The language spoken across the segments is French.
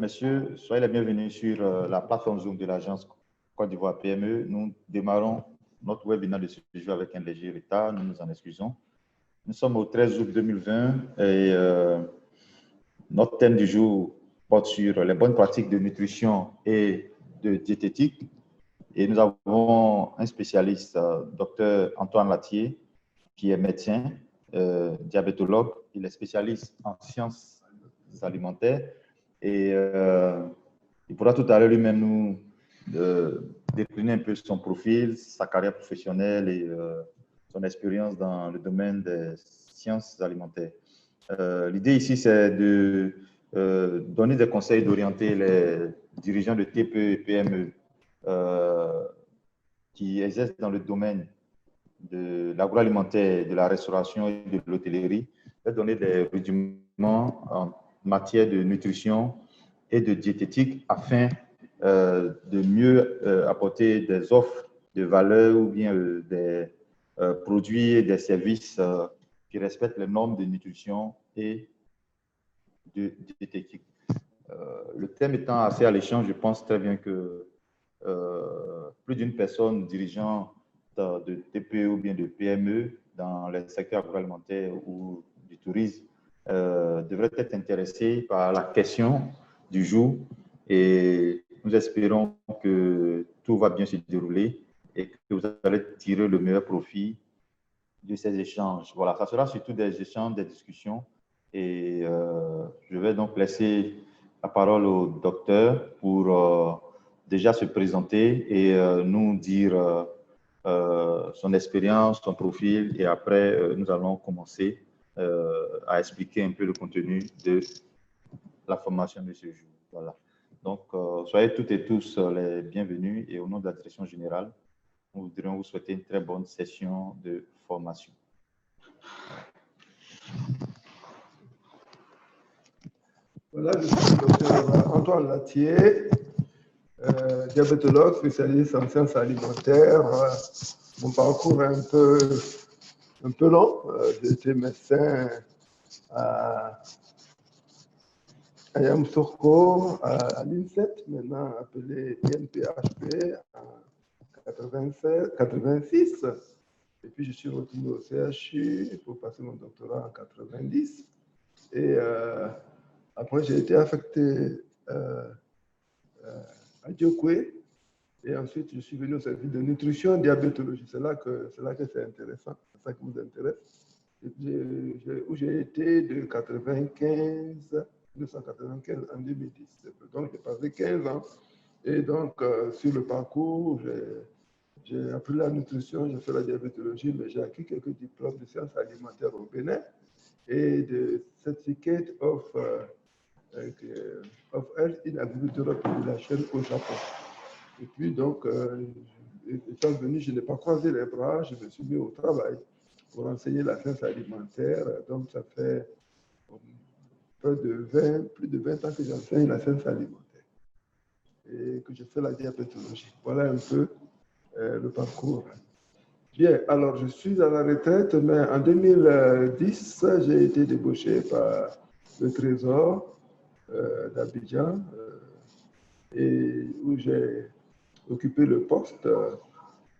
messieurs, soyez les bienvenus sur la plateforme Zoom de l'agence Côte d'Ivoire PME. Nous démarrons notre webinaire de ce jour avec un léger retard, nous nous en excusons. Nous sommes au 13 août 2020 et notre thème du jour porte sur les bonnes pratiques de nutrition et de diététique. Et nous avons un spécialiste, Dr Antoine Latier, qui est médecin, diabétologue. Il est spécialiste en sciences alimentaires et il pourra tout à l'heure lui-même nous décliner un peu son profil, sa carrière professionnelle et son expérience dans le domaine des sciences alimentaires. L'idée ici, c'est de donner des conseils, d'orienter les dirigeants de TPE et PME qui exercent dans le domaine de l'agroalimentaire, de la restauration et de l'hôtellerie, de donner des rudiments en matière de nutrition et de diététique afin de mieux apporter des offres de valeur ou bien des produits et des services qui respectent les normes de nutrition et de diététique. Le thème étant assez alléchant, je pense très bien que plus d'une personne dirigeant de TPE ou bien de PME dans les secteurs agroalimentaires ou du tourisme devrait être intéressée par la question du jour et nous espérons que tout va bien se dérouler et que vous allez tirer le meilleur profit de ces échanges. Voilà, ça sera surtout des échanges, des discussions et je vais donc laisser la parole au docteur pour déjà se présenter et nous dire son expérience, son profil et après nous allons commencer à expliquer un peu le contenu de la formation de ce jour. Voilà. Donc, soyez toutes et tous les bienvenus et au nom de la direction générale, nous voudrions vous souhaiter une très bonne session de formation. Voilà, je suis le docteur Antoine Latier, diabétologue spécialiste en sciences alimentaires. Mon parcours est un peu long. J'ai été médecin à Yamoussoukro, à l'INSET, maintenant appelé INPHP, en 86. Et puis je suis retourné au CHU pour passer mon doctorat en 90. Et après, j'ai été affecté à Diokwe. Et ensuite, je suis venu au service de nutrition et diabétologie. C'est là que c'est intéressant, c'est ça qui vous intéresse. Où j'ai été de 1995 en 2010. Donc, j'ai passé 15 ans. Et donc, sur le parcours, j'ai appris la nutrition, j'ai fait la diabétologie, mais j'ai acquis quelques diplômes de sciences alimentaires au Bénin et de Certificate of Health in Agricultural Population au Japon. Et puis donc, étant venu, je n'ai pas croisé les bras, je me suis mis au travail pour enseigner la science alimentaire. Donc, ça fait plus de 20 ans que j'enseigne la science alimentaire et que je fais la diabétologie. Voilà un peu le parcours. Bien, alors je suis à la retraite, mais en 2010, j'ai été débauché par le Trésor d'Abidjan, et où j'ai occupé le poste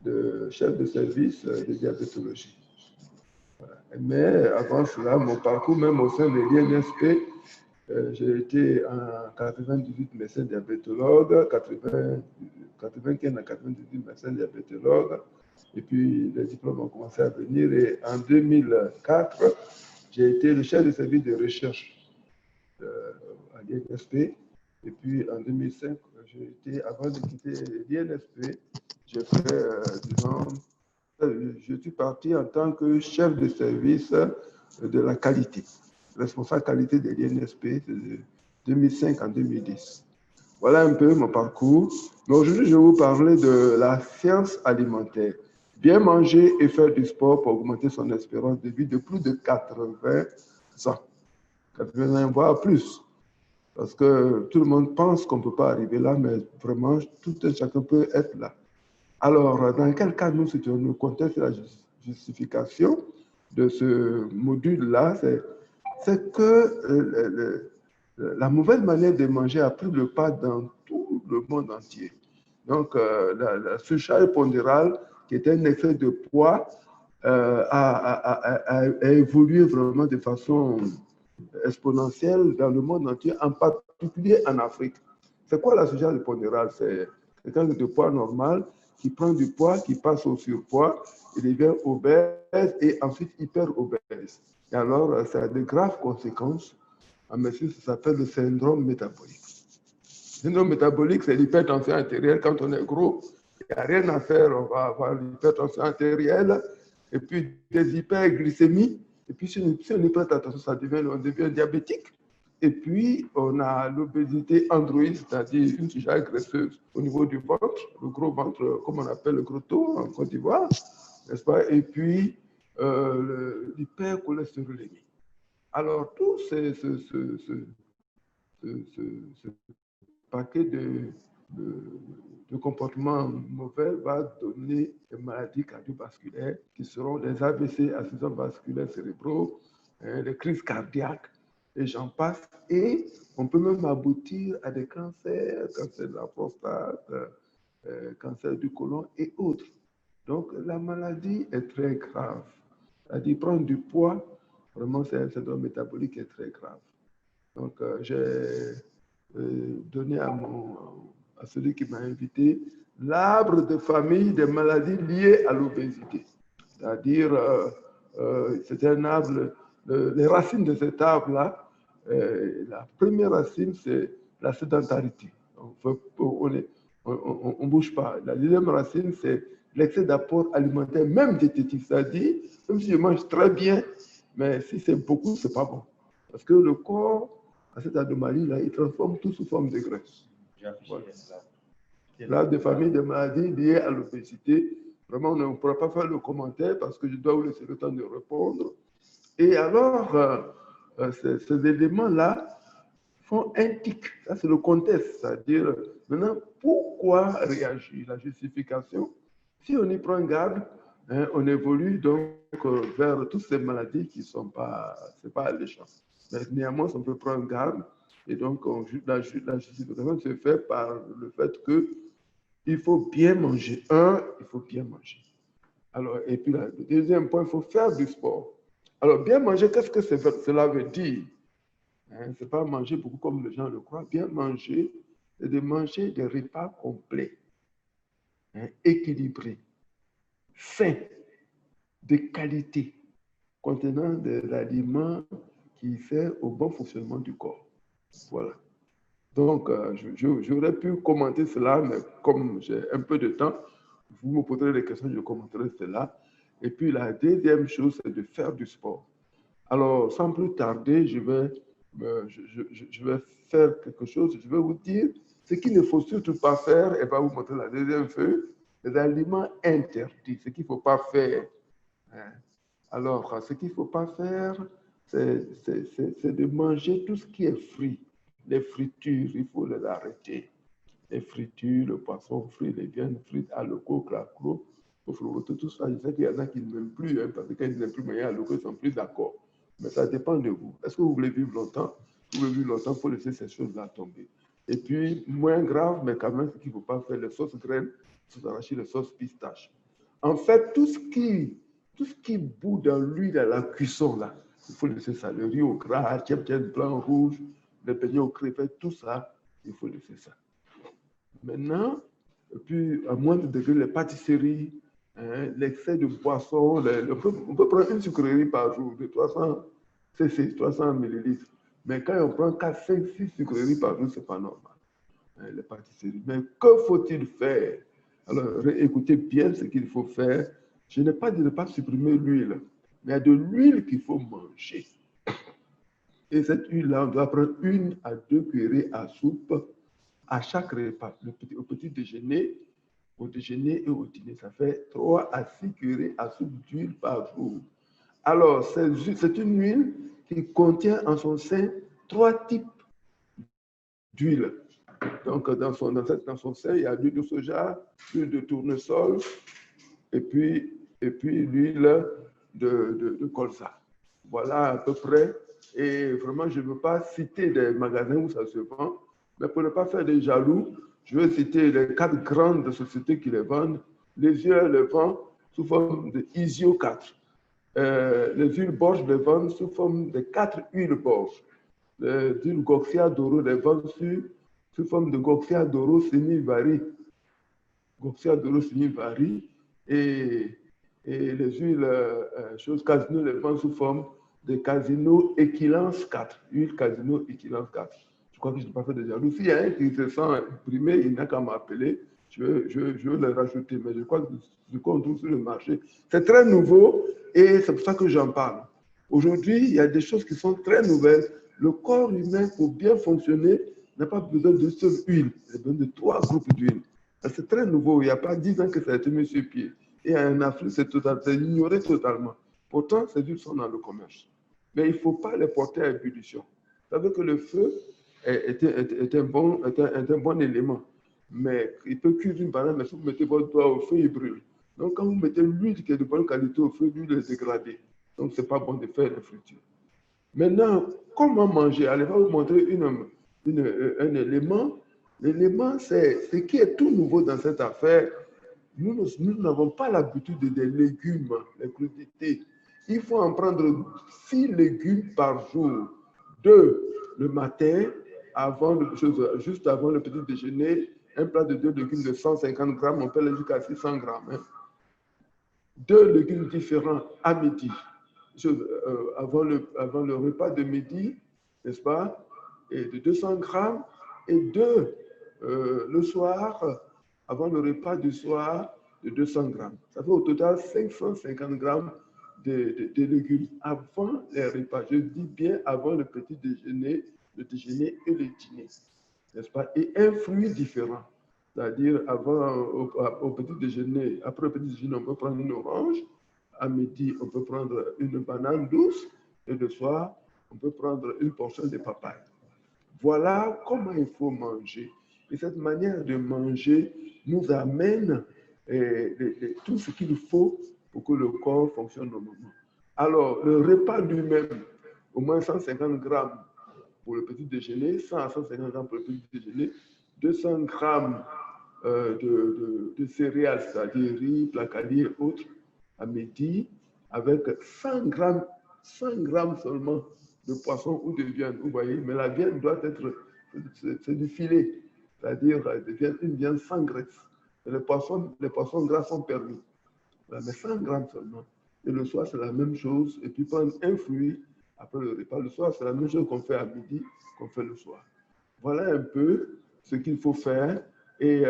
de chef de service de diabétologie. Voilà. Mais avant cela, mon parcours, même au sein de l'INSP, j'ai été en 98 médecin diabétologue, 95 à 98 médecin diabétologue, et puis les diplômes ont commencé à venir. Et en 2004, j'ai été le chef de service de recherche à l'INSP. Et puis en 2005, avant de quitter l'INSP, je suis parti en tant que chef de service de la qualité, responsable qualité de l'INSP de 2005 en 2010. Voilà un peu mon parcours. Mais aujourd'hui, je vais vous parler de la science alimentaire. Bien manger et faire du sport pour augmenter son espérance de vie de plus de 80 ans. 80 ans, voire plus. Parce que tout le monde pense qu'on ne peut pas arriver là, mais vraiment, tout un chacun peut être là. Alors, dans quel cas nous situons le contexte de la justification de ce module-là, c'est que la mauvaise manière de manger a pris le pas dans tout le monde entier. Donc, la surcharge pondérale, qui était un excès de poids, a évolué vraiment de façon exponentielle dans le monde entier, en particulier en Afrique. C'est quoi la surcharge pondérale? C'est quelqu'un de poids normal qui prend du poids, qui passe au surpoids, il devient obèse et ensuite hyper obèse. Et alors, ça a de graves conséquences. En médecine, ça s'appelle le syndrome métabolique. Le syndrome métabolique, c'est l'hypertension artérielle. Quand on est gros, il n'y a rien à faire, on va avoir l'hypertension artérielle et puis des hyperglycémies. Et puis, si on n'y prête attention, on devient diabétique. Et puis, on a l'obésité androïde, c'est-à-dire une surcharge graisseuse au niveau du ventre, le gros ventre, comme on appelle le gros taux en Côte d'Ivoire, n'est-ce pas? Et puis, l'hypercholestérolémie. Alors, tout ce paquet de comportements mauvais va donner des maladies cardiovasculaires qui seront des AVC, accidents vasculaires cérébraux, des crises cardiaques, et j'en passe. Et on peut même aboutir à des cancers, cancer de la prostate, cancer du côlon et autres. Donc, la maladie est très grave. C'est-à-dire, prendre du poids, vraiment, c'est un syndrome métabolique qui est très grave. Donc, j'ai donné à celui qui m'a invité l'arbre de famille des maladies liées à l'obésité. C'est-à-dire, c'est un arbre, les racines de cet arbre-là, la première racine, c'est la sédentarité. On ne bouge pas. La deuxième racine, c'est l'excès d'apport alimentaire, même diététique. C'est-à-dire, même si je mange très bien, mais si c'est beaucoup, ce n'est pas bon. Parce que le corps, à cette anomalie-là, il transforme tout sous forme de graisse. Voilà. L'arbre de famille des maladies liées à l'obésité. Vraiment, on ne pourra pas faire le commentaire parce que je dois vous laisser le temps de répondre. Et alors, ces éléments-là font un tic. Ça, c'est le contexte. C'est-à-dire, maintenant, pourquoi réagir? La justification. Si on y prend garde, hein, on évolue donc vers toutes ces maladies qui ne sont pas, c'est pas alléchant. Mais néanmoins, on peut prendre garde. Et donc, la justification se fait par le fait qu'il faut bien manger. Il faut bien manger. Alors, et puis, le deuxième point, il faut faire du sport. Alors, bien manger, qu'est-ce que cela veut dire? Hein, ce n'est pas manger beaucoup comme les gens le croient. Bien manger, c'est de manger des repas complets, hein, équilibrés, sains, de qualité, contenant de l'aliment qui sert au bon fonctionnement du corps. Voilà. Donc, j'aurais pu commenter cela, mais comme j'ai un peu de temps, vous me poserez des questions, je commenterai cela. Et puis, la deuxième chose, c'est de faire du sport. Alors, sans plus tarder, je vais faire quelque chose. Je vais vous dire ce qu'il ne faut surtout pas faire, et va vous montrer la deuxième feuille, les aliments interdits, ce qu'il ne faut pas faire. Alors, ce qu'il ne faut pas faire, c'est de manger tout ce qui est frit. Les fritures, il faut les arrêter. Les fritures, le poisson frit, les viandes frites, aloko, claclo, tout ça. Je sais qu'il y en a qui n'aiment plus, hein, parce que quand ils n'aiment plus manger aloko, ils sont plus d'accord. Mais ça dépend de vous. Est-ce que vous voulez vivre longtemps? Si vous voulez vivre longtemps, il faut laisser ces choses-là tomber. Et puis, moins grave, mais quand même, ce qu'il ne faut pas faire, les sauces graines, les sauces arachides, les sauces pistaches. En fait, tout ce qui bout dans l'huile à la cuisson, là, il faut laisser ça. Le riz au gras, tchèp, blanc, rouge, les beignets aux crevettes, tout ça, il faut laisser ça. Maintenant, et puis, à moindre degré, les pâtisseries, hein, l'excès de boissons, on peut prendre une sucrerie par jour de 300 cc, 300 millilitres. Mais quand on prend 4, 5, 6 sucreries par jour, ce n'est pas normal, hein, les pâtisseries. Mais que faut-il faire? Alors, écoutez bien ce qu'il faut faire. Je n'ai pas dit de ne pas supprimer l'huile, mais il y a de l'huile qu'il faut manger. Et cette huile-là, on doit prendre 1 à 2 cuillerées à soupe à chaque repas, au petit déjeuner, au déjeuner et au dîner. Ça fait 3 à 6 cuillerées à soupe d'huile par jour. Alors, c'est une huile qui contient en son sein 3 types d'huile. Donc, dans son sein, il y a l'huile de soja, l'huile de tournesol et puis l'huile de colza. Voilà à peu près et vraiment, je ne veux pas citer des magasins où ça se vend, mais pour ne pas faire des jaloux, je vais citer les 4 grandes sociétés qui les vendent. Les yeux les vendent sous forme de Isio 4. Les huiles Borges les vendent sous forme de 4 huiles Borges. Les huiles Goxia Doro les vendent sous forme de Goxia Doro semi-vari. Goxia Doro semi-vari. Et les huiles Casino les vendent sous forme de Casino Equilance 4. Huile Casino Equilance 4. Je crois que je n'ai pas fait de jaloux. S'il y a un qui se sent primé, il n'a qu'à m'appeler. Je veux le rajouter, mais je crois que ce qu'on trouve sur le marché, c'est très nouveau et c'est pour ça que j'en parle. Aujourd'hui, il y a des choses qui sont très nouvelles. Le corps humain, pour bien fonctionner, n'a pas besoin de seule huile, il a besoin de 3 groupes d'huile. C'est très nouveau, il n'y a pas 10 ans que ça a été mis sur pied. Et en Afrique, c'est ignoré totalement. Pourtant, ces huiles sont dans le commerce. Mais il ne faut pas les porter à ébullition. Vous savez que le feu est un bon élément. Mais il peut cuire une banane, mais si vous mettez votre doigt au feu, il brûle. Donc, quand vous mettez l'huile qui est de bonne qualité au feu, l'huile est dégradée. Donc, ce n'est pas bon de faire la friture. Maintenant, comment manger? Allez, je vais vous montrer un élément. L'élément, c'est ce qui est tout nouveau dans cette affaire. Nous n'avons pas l'habitude des légumes, les crudités. Il faut en prendre 6 légumes par jour. 2 le matin, juste avant le petit déjeuner. Un plat de 2 légumes de 150 grammes, on peut aller jusqu'à 600 grammes. Hein. 2 légumes différents à midi, avant le repas de midi, n'est-ce pas, et de 200 grammes, et 2 le soir, avant le repas du soir, de 200 grammes. Ça fait au total 550 grammes de légumes avant les repas. Je dis bien avant le petit déjeuner, le déjeuner et le dîner, n'est-ce pas? Et un fruit différent. C'est-à-dire, au petit déjeuner, après le petit déjeuner, on peut prendre une orange. À midi, on peut prendre une banane douce. Et le soir, on peut prendre une portion de papaye. Voilà comment il faut manger. Et cette manière de manger nous amène tout ce qu'il faut pour que le corps fonctionne normalement. Alors, le repas lui-même, au moins 150 grammes pour le petit déjeuner, 100 à 150 grammes pour le petit déjeuner, 200 grammes de céréales, c'est-à-dire riz, placali et autres, à midi, avec 100 grammes seulement de poisson ou de viande. Vous voyez, mais la viande doit être, c'est du filet, c'est-à-dire une viande sans graisse. Les poissons gras sont permis. Voilà, mais 100 grammes seulement. Et le soir, c'est la même chose. Et puis prendre un fruit après le repas. Le soir, c'est la même chose qu'on fait à midi, qu'on fait le soir. Voilà un peu ce qu'il faut faire. Et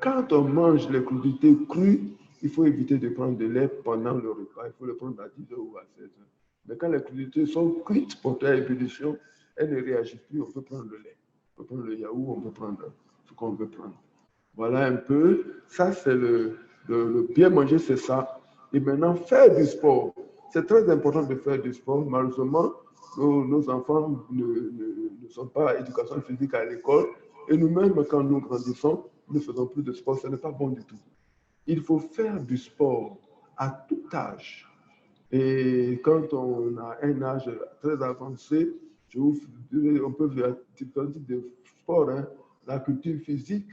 quand on mange les crudités crues, il faut éviter de prendre de lait pendant le repas. Il faut le prendre à 10 h ou à 16 h. Mais quand les crudités sont cuites pour faire ébullition, elles ne réagissent plus. On peut prendre le lait, on peut prendre le yaourt, on peut prendre ce qu'on veut prendre. Voilà un peu. Ça, c'est le bien manger, c'est ça. Et maintenant, faire du sport. C'est très important de faire du sport. Malheureusement, nos enfants ne sont pas à éducation physique à l'école. Et nous-mêmes, quand nous grandissons, nous ne faisons plus de sport. Ce n'est pas bon du tout. Il faut faire du sport à tout âge. Et quand on a un âge très avancé, on peut faire différents types de sport. Hein. La culture physique,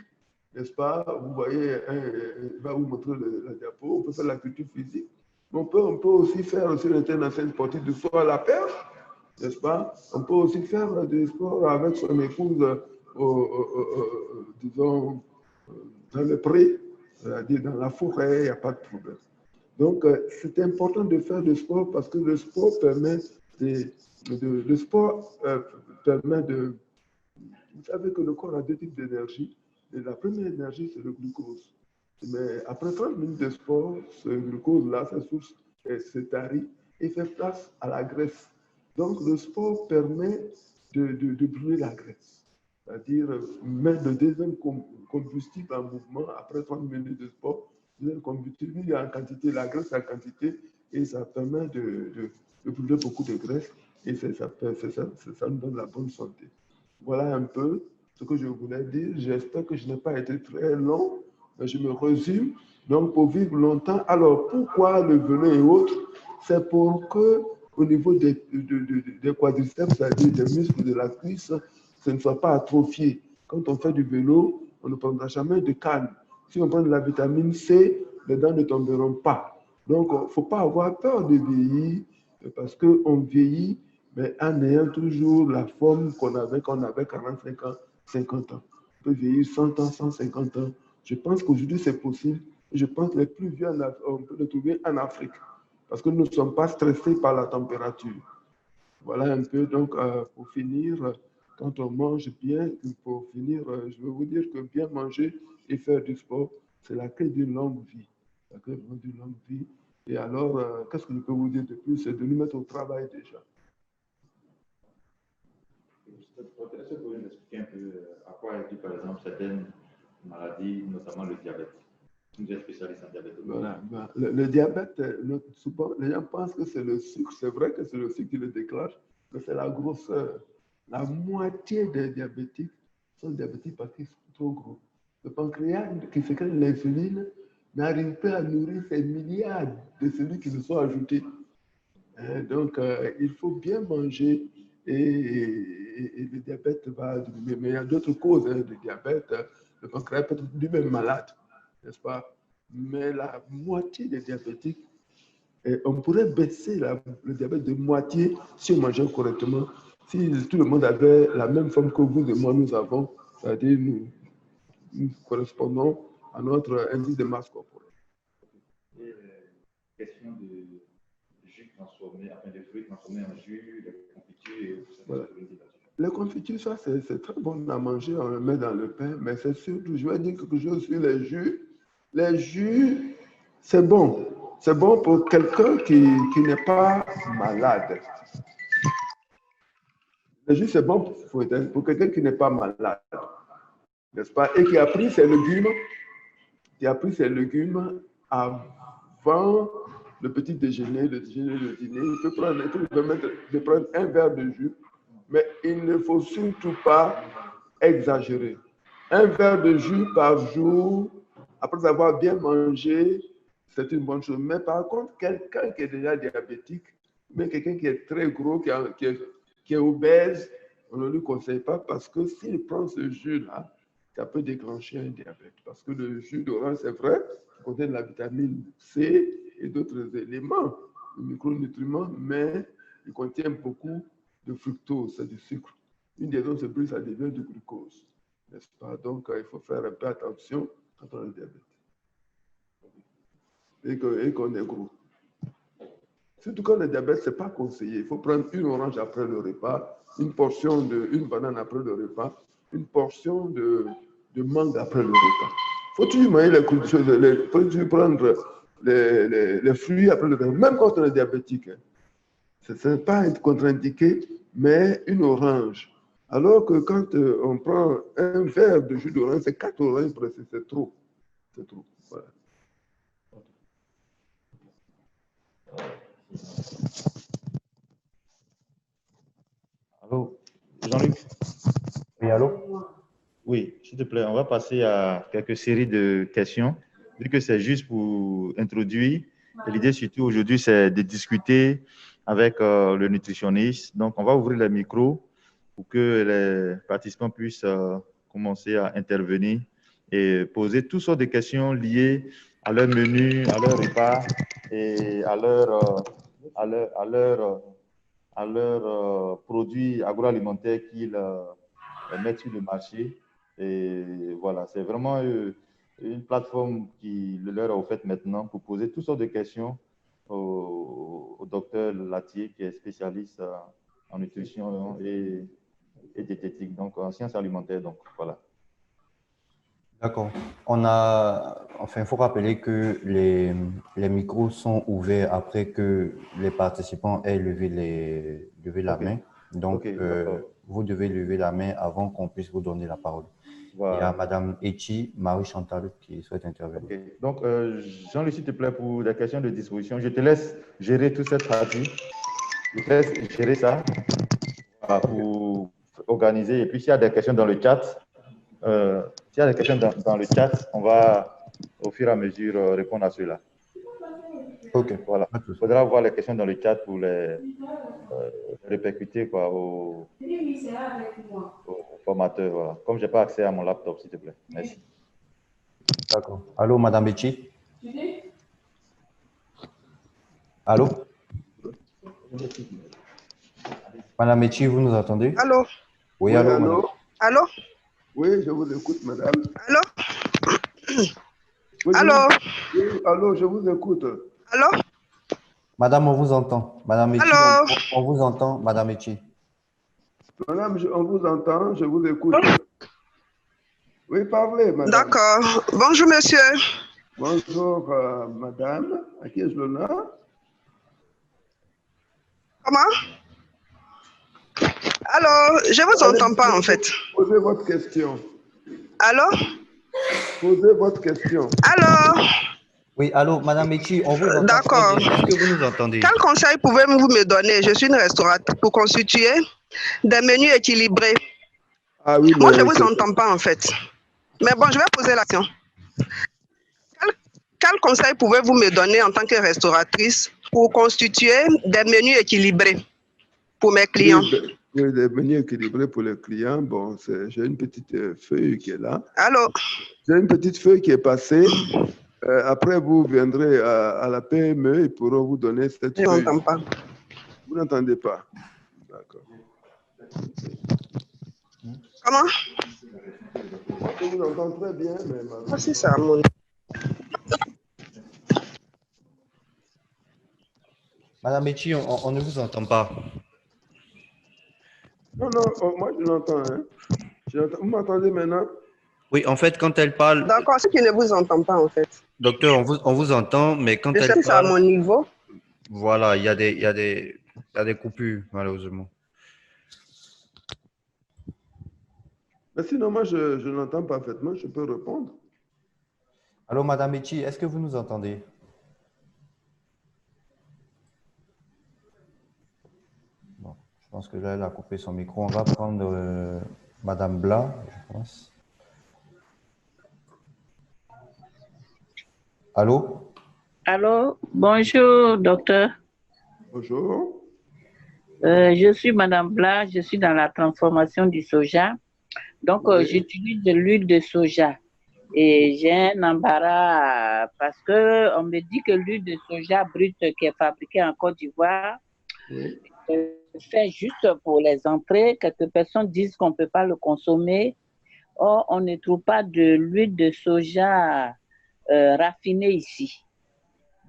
n'est-ce pas? Vous voyez, je vais vous montrer la diapo. On peut faire la culture physique. Mais on peut aussi faire sur l'international sportif du saut à la perche, n'est-ce pas? On peut aussi faire du sport avec son épouse, disons, dans le pré, c'est-à-dire dans la forêt, il n'y a pas de problème. Donc, c'est important de faire du sport parce que le sport permet de... Vous savez que le corps a 2 types d'énergie. Et la première énergie, c'est le glucose. Mais après 30 minutes de sport, ce glucose-là, sa source se tarit et fait place à la graisse. Donc, le sport permet de brûler la graisse. C'est-à-dire mettre le deuxième combustible en mouvement après 30 minutes de sport. Le combustible, il y a en quantité, la graisse en quantité, et ça permet de brûler beaucoup de graisse, et ça nous donne la bonne santé. Voilà un peu ce que je voulais dire. J'espère que je n'ai pas été très long, mais je me résume. Donc, pour vivre longtemps, alors pourquoi le venin et autres? C'est pour que au niveau des quadriceps, c'est-à-dire des muscles de la cuisse, ce ne soit pas atrophié. Quand on fait du vélo, on ne prendra jamais de canne. Si on prend de la vitamine C, les dents ne tomberont pas. Donc, il ne faut pas avoir peur de vieillir parce qu'on vieillit, mais en ayant toujours la forme qu'on avait quand on avait 45 ans, 50 ans. On peut vieillir 100 ans, 150 ans. Je pense qu'aujourd'hui, c'est possible. Je pense que les plus vieux, on peut les trouver en Afrique parce que nous ne sommes pas stressés par la température. Voilà un peu. Donc, pour finir, quand on mange bien, pour finir, je veux vous dire que bien manger et faire du sport, c'est la clé d'une longue vie. La clé d'une longue vie. Et alors, qu'est-ce que je peux vous dire de plus? C'est de nous mettre au travail déjà. Est-ce que vous pouvez nous expliquer un peu à quoi est dû, par exemple, certaines maladies, notamment le diabète? Vous êtes spécialiste en diabète. Voilà. Le diabète, souvent, les gens pensent que c'est le sucre. C'est vrai que c'est le sucre qui le déclenche, mais c'est la grosseur. La moitié des diabétiques sont diabétiques parce qu'ils sont trop gros. Le pancréas qui sécrète l'insuline n'arrive pas à nourrir ces milliards de cellules qui se sont ajoutées. Donc, il faut bien manger et le diabète va diminuer. Mais il y a d'autres causes de diabète. Le pancréas peut être lui-même malade, n'est-ce pas? Mais la moitié des diabétiques, on pourrait baisser le diabète de moitié si on mangeait correctement. Si tout le monde avait la même forme que vous et moi, nous avons, c'est-à-dire nous correspondons à notre indice de masse corporelle. Et question de jus transformé, enfin de fruits transformés en jus, les confitures et tout ça. Voilà. Les confitures, ça, c'est très bon à manger, on le met dans le pain, mais c'est surtout, je vais dire quelque chose sur les jus. Les jus, c'est bon. C'est bon pour quelqu'un qui n'est pas malade. Le jus, c'est bon pour quelqu'un qui n'est pas malade, n'est-ce pas? Et qui a pris ses légumes, avant le petit déjeuner, le dîner. Il peut prendre un verre de jus, mais il ne faut surtout pas exagérer. Un verre de jus par jour, après avoir bien mangé, c'est une bonne chose. Mais par contre, quelqu'un qui est déjà diabétique, mais quelqu'un qui est très gros, qui est obèse, on ne lui conseille pas parce que s'il prend ce jus-là, ça peut déclencher un diabète. Parce que le jus d'orange, c'est vrai, contient de la vitamine C et d'autres éléments, de micronutriments, mais il contient beaucoup de fructose, c'est du sucre. Une des autres, c'est plus ça devient du glucose, n'est-ce pas? Donc, il faut faire un peu attention quand on a le diabète et qu'on est gros. Surtout quand le diabète, ce n'est pas conseillé. Il faut prendre une orange après le repas, une banane après le repas, une portion de mangue après le repas. Faut toujours manger faut toujours prendre les fruits après le repas, même quand on est diabétique. Ce n'est pas contre-indiqué, mais une orange. Alors que quand on prend un verre de jus d'orange, c'est 4 oranges, c'est trop. C'est trop. Voilà. Allô, Jean-Luc? Oui, allô? Oui, s'il te plaît, on va passer à quelques séries de questions, vu que c'est juste pour introduire. Et l'idée surtout aujourd'hui, c'est de discuter avec le nutritionniste. Donc, on va ouvrir le micro pour que les participants puissent commencer à intervenir et poser toutes sortes de questions liées à leur menu, à leur repas et à leurs produits agroalimentaires qu'ils mettre sur le marché. Et voilà, c'est vraiment une plateforme qui leur est offerte maintenant pour poser toutes sortes de questions au docteur Latier, qui est spécialiste en nutrition et diététique, donc en sciences alimentaires. Donc voilà. D'accord. Il faut rappeler que les micros sont ouverts après que les participants aient levé la main. Donc, vous devez lever la main avant qu'on puisse vous donner la parole. Voilà. Il y a Madame Echi, Marie-Chantal qui souhaite intervenir. Okay. Donc, Jean-Luc, s'il te plaît, pour la question de disposition, je te laisse gérer toute cette partie. Je te laisse gérer ça pour organiser. Et puis, s'il y a des questions dans le chat, dans le chat, on va au fur et à mesure répondre à cela. Ok. Voilà. Pas de Il souci. faudra voir les questions dans le chat pour les répercuter quoi, aux formateurs. Voilà. Comme je n'ai pas accès à mon laptop, s'il te plaît. Merci. D'accord. Allô, Madame Betty? Allô? Madame Betty, vous nous entendez? Allô? Oui, Oui, allô, madame. allô? Allô? Oui, je vous écoute, madame. Allô? Oui, Allô? allô, je vous écoute. Allô? Madame, on vous entend. Madame Betty, Allô? on vous entend, Madame Betty. Madame, on vous entend, je vous écoute. Oui, parlez, madame. D'accord. Bonjour, monsieur. Bonjour, madame. À qui ai-je l'honneur? Comment? Allô? Je ne vous entends pas, en fait. Posez votre question. Allô? Posez votre question. Allô? Oui, allô, Madame Betty, on vous entend très D'accord. bien. Est-ce que vous nous entendez? Quel conseil pouvez-vous me donner? Je suis une restauratrice pour constituer des menus équilibrés. Ah oui, Moi, je mais ne vous entends pas, en fait. Mais bon, je vais poser la question. Quel conseil pouvez-vous me donner en tant que restauratrice pour constituer des menus équilibrés pour mes clients? Oui, des menus équilibrés pour les clients. Bon, j'ai une petite feuille qui est là. Allô? J'ai une petite feuille qui est passée. Après, vous viendrez à la PME, ils pourront vous donner cette Je feuille. n'entends pas. Vous n'entendez pas? D'accord. Comment? Je vous entends très bien, mais Ah, c'est ça, mon... Madame Betty, on ne vous entend pas. Non, non, moi je l'entends. Hein. Vous m'entendez maintenant? Oui, en fait, quand elle parle, D'accord, ce qui ne vous entend pas, en fait. docteur, on vous entend, mais quand Je sais elle que c'est à parle, mon niveau. voilà, il y a des coupures, malheureusement. Mais sinon, moi je l'entends parfaitement, je peux répondre. Allô, Madame Betty, est-ce que vous nous entendez? Bon, je pense que là, elle a coupé son micro. On va prendre Madame Blas, je pense. Allô? Allô, bonjour docteur. Bonjour. Je suis Madame Blas, je suis dans la transformation du soja. Donc, Oui. j'utilise de l'huile de soja. Et j'ai un embarras parce qu'on me dit que l'huile de soja brute qui est fabriquée en Côte d'Ivoire, Oui. c'est juste pour les entrées. Quelques personnes disent qu'on ne peut pas le consommer. Or, on ne trouve pas de l'huile de soja raffinée ici.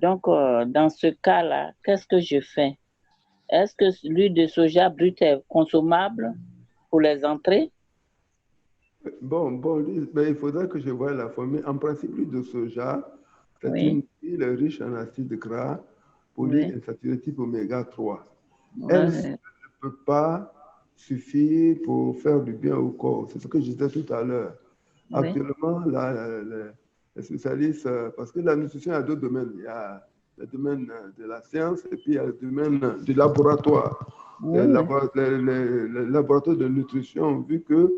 Donc, dans ce cas-là, qu'est-ce que je fais? Est-ce que l'huile de soja brute est consommable pour les entrées? Bon, mais il faudrait que je voie la formule. En principe, l'huile de soja, c'est Oui. une huile riche en acides gras polyinsaturés type oméga 3. Elle Ouais. ne peut pas suffire pour faire du bien au corps. C'est ce que je disais tout à l'heure. Oui. Actuellement, les spécialistes, parce que la nutrition a deux domaines. Il y a le domaine de la science et puis il y a le domaine du laboratoire. Oui, Le oui. laboratoire de nutrition, vu que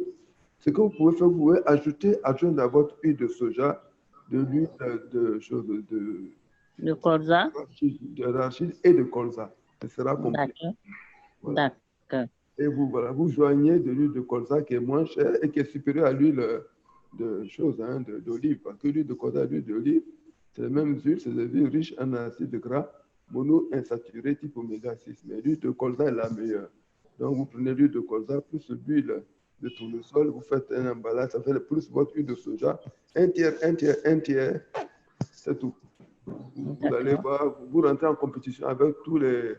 ce que vous pouvez faire, vous pouvez adjoindre à votre huile de soja de l'huile De colza? d'arachide et de colza. Ce sera complet. D'accord. Voilà. D'accord. Et vous joignez de l'huile de colza qui est moins chère et qui est supérieure à l'huile d'olive. Parce que l'huile de colza et l'huile d'olive, c'est les mêmes huiles, c'est des huiles riches en acides gras monoinsaturés type oméga 6. Mais l'huile de colza est la meilleure. Donc, vous prenez l'huile de colza plus l'huile de tournesol, vous faites un emballage, ça fait plus votre huile de soja. Un tiers, c'est tout. Vous allez voir, vous rentrez en compétition avec tous les...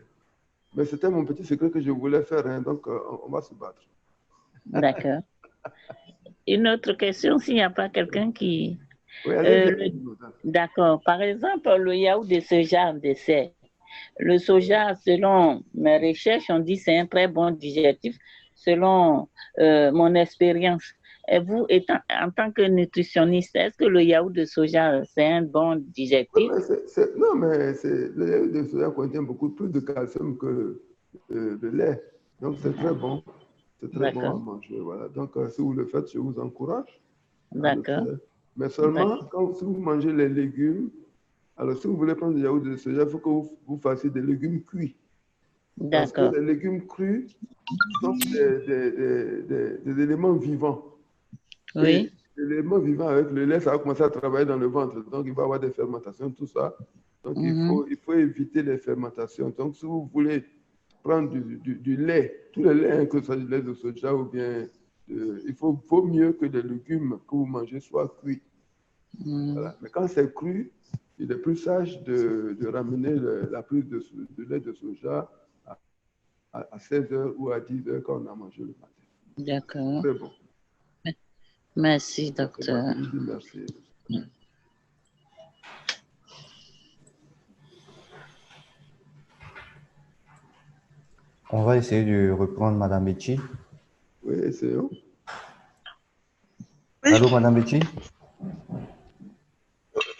Mais c'était mon petit secret que je voulais faire, hein, donc on va se battre. D'accord. Une autre question, s'il n'y a pas quelqu'un qui... Oui, allez, D'accord. Par exemple, le yaourt de soja en dessert. Le soja, selon mes recherches, on dit que c'est un très bon digestif, selon mon expérience. Et vous, en tant que nutritionniste, est-ce que le yaourt de soja, c'est un bon digestif? Non, mais le yaourt de soja contient beaucoup plus de calcium que de lait. Donc, c'est très bon. C'est très bon à manger. Voilà. Donc, si vous le faites, je vous encourage à le faire. Mais seulement, si vous mangez les légumes Alors, si vous voulez prendre du yaourt de soja, il faut que vous fassiez des légumes cuits. Parce que D'accord. les légumes crus sont des éléments vivants. Et Oui. les éléments vivants avec le lait, ça va commencer à travailler dans le ventre. Donc, il va y avoir des fermentations, tout ça. Donc, il faut éviter les fermentations. Donc, si vous voulez prendre du lait, tous les laits, hein, que ce soit du lait de soja ou bien, vaut mieux que les légumes que vous mangez soient cuits. Voilà. Mais quand c'est cru, il est plus sage de ramener la prise de lait de soja à 16 heures ou à 10 heures quand on a mangé le matin. D'accord. Très bon. Merci, docteur. Je vous dis merci. On va essayer de reprendre Madame Betty. Oui, essayons. Oui. Allô, Madame Betty?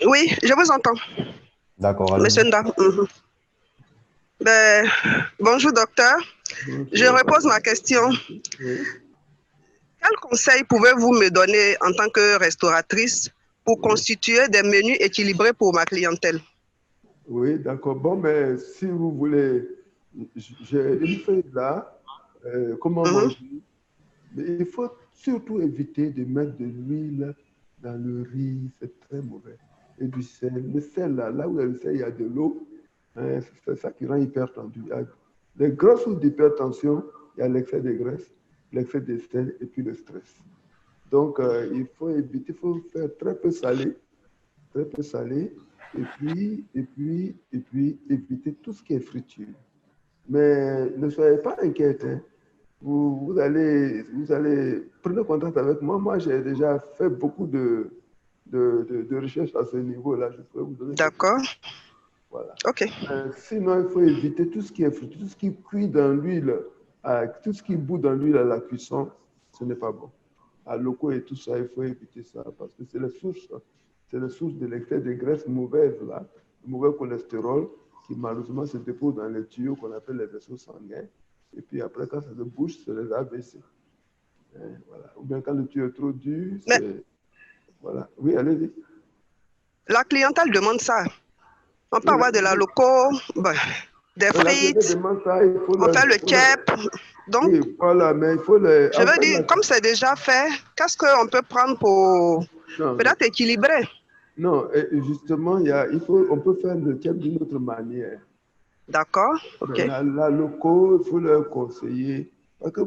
Oui, je vous entends. D'accord, allô. Monsieur Nda. Ben, bonjour, docteur. Bonjour. Je repose ma question. Oui. Quel conseil pouvez-vous me donner en tant que restauratrice pour constituer des menus équilibrés pour ma clientèle? Oui, d'accord. Bon, mais si vous voulez, j'ai une feuille là, comment manger. Mais il faut surtout éviter de mettre de l'huile dans le riz, c'est très mauvais. Et du sel. Le sel, là où il y a le sel, il y a de l'eau. Hein, c'est ça qui rend hypertendu. Les grosses sources d'hypertension, il y a l'excès de graisse, l'excès de sel et puis le stress. Donc, il faut éviter, il faut faire très peu salé, et puis éviter tout ce qui est friture. Mais ne soyez pas inquiète. Hein. Vous allez, prendre contact avec moi. Moi, j'ai déjà fait beaucoup de recherches à ce niveau-là. Je pourrais vous donner. D'accord. Voilà. OK. Sinon, il faut éviter tout ce qui est frit, tout ce qui cuit dans l'huile, tout ce qui bout dans l'huile à la cuisson, ce n'est pas bon. À locaux et tout ça, il faut éviter ça parce que c'est la source de l'excès de graisse mauvaise, là, le mauvais cholestérol qui malheureusement se dépose dans les tuyaux qu'on appelle les vaisseaux sanguins. Et puis après, quand ça se bouge, c'est les AVC. Voilà. Ou bien quand le tuyau est trop dur, c'est... Voilà. Oui, allez-y. La clientèle demande ça. On peut avoir de la loco, des frites, on fait le keb. Donc, oui, voilà, mais il faut les... Je veux dire, comme c'est déjà fait, qu'est-ce qu'on peut prendre pour peut-être équilibrer? Non, justement, on peut faire le keb d'une autre manière. D'accord, ok. La loco, il faut leur conseiller. Parce que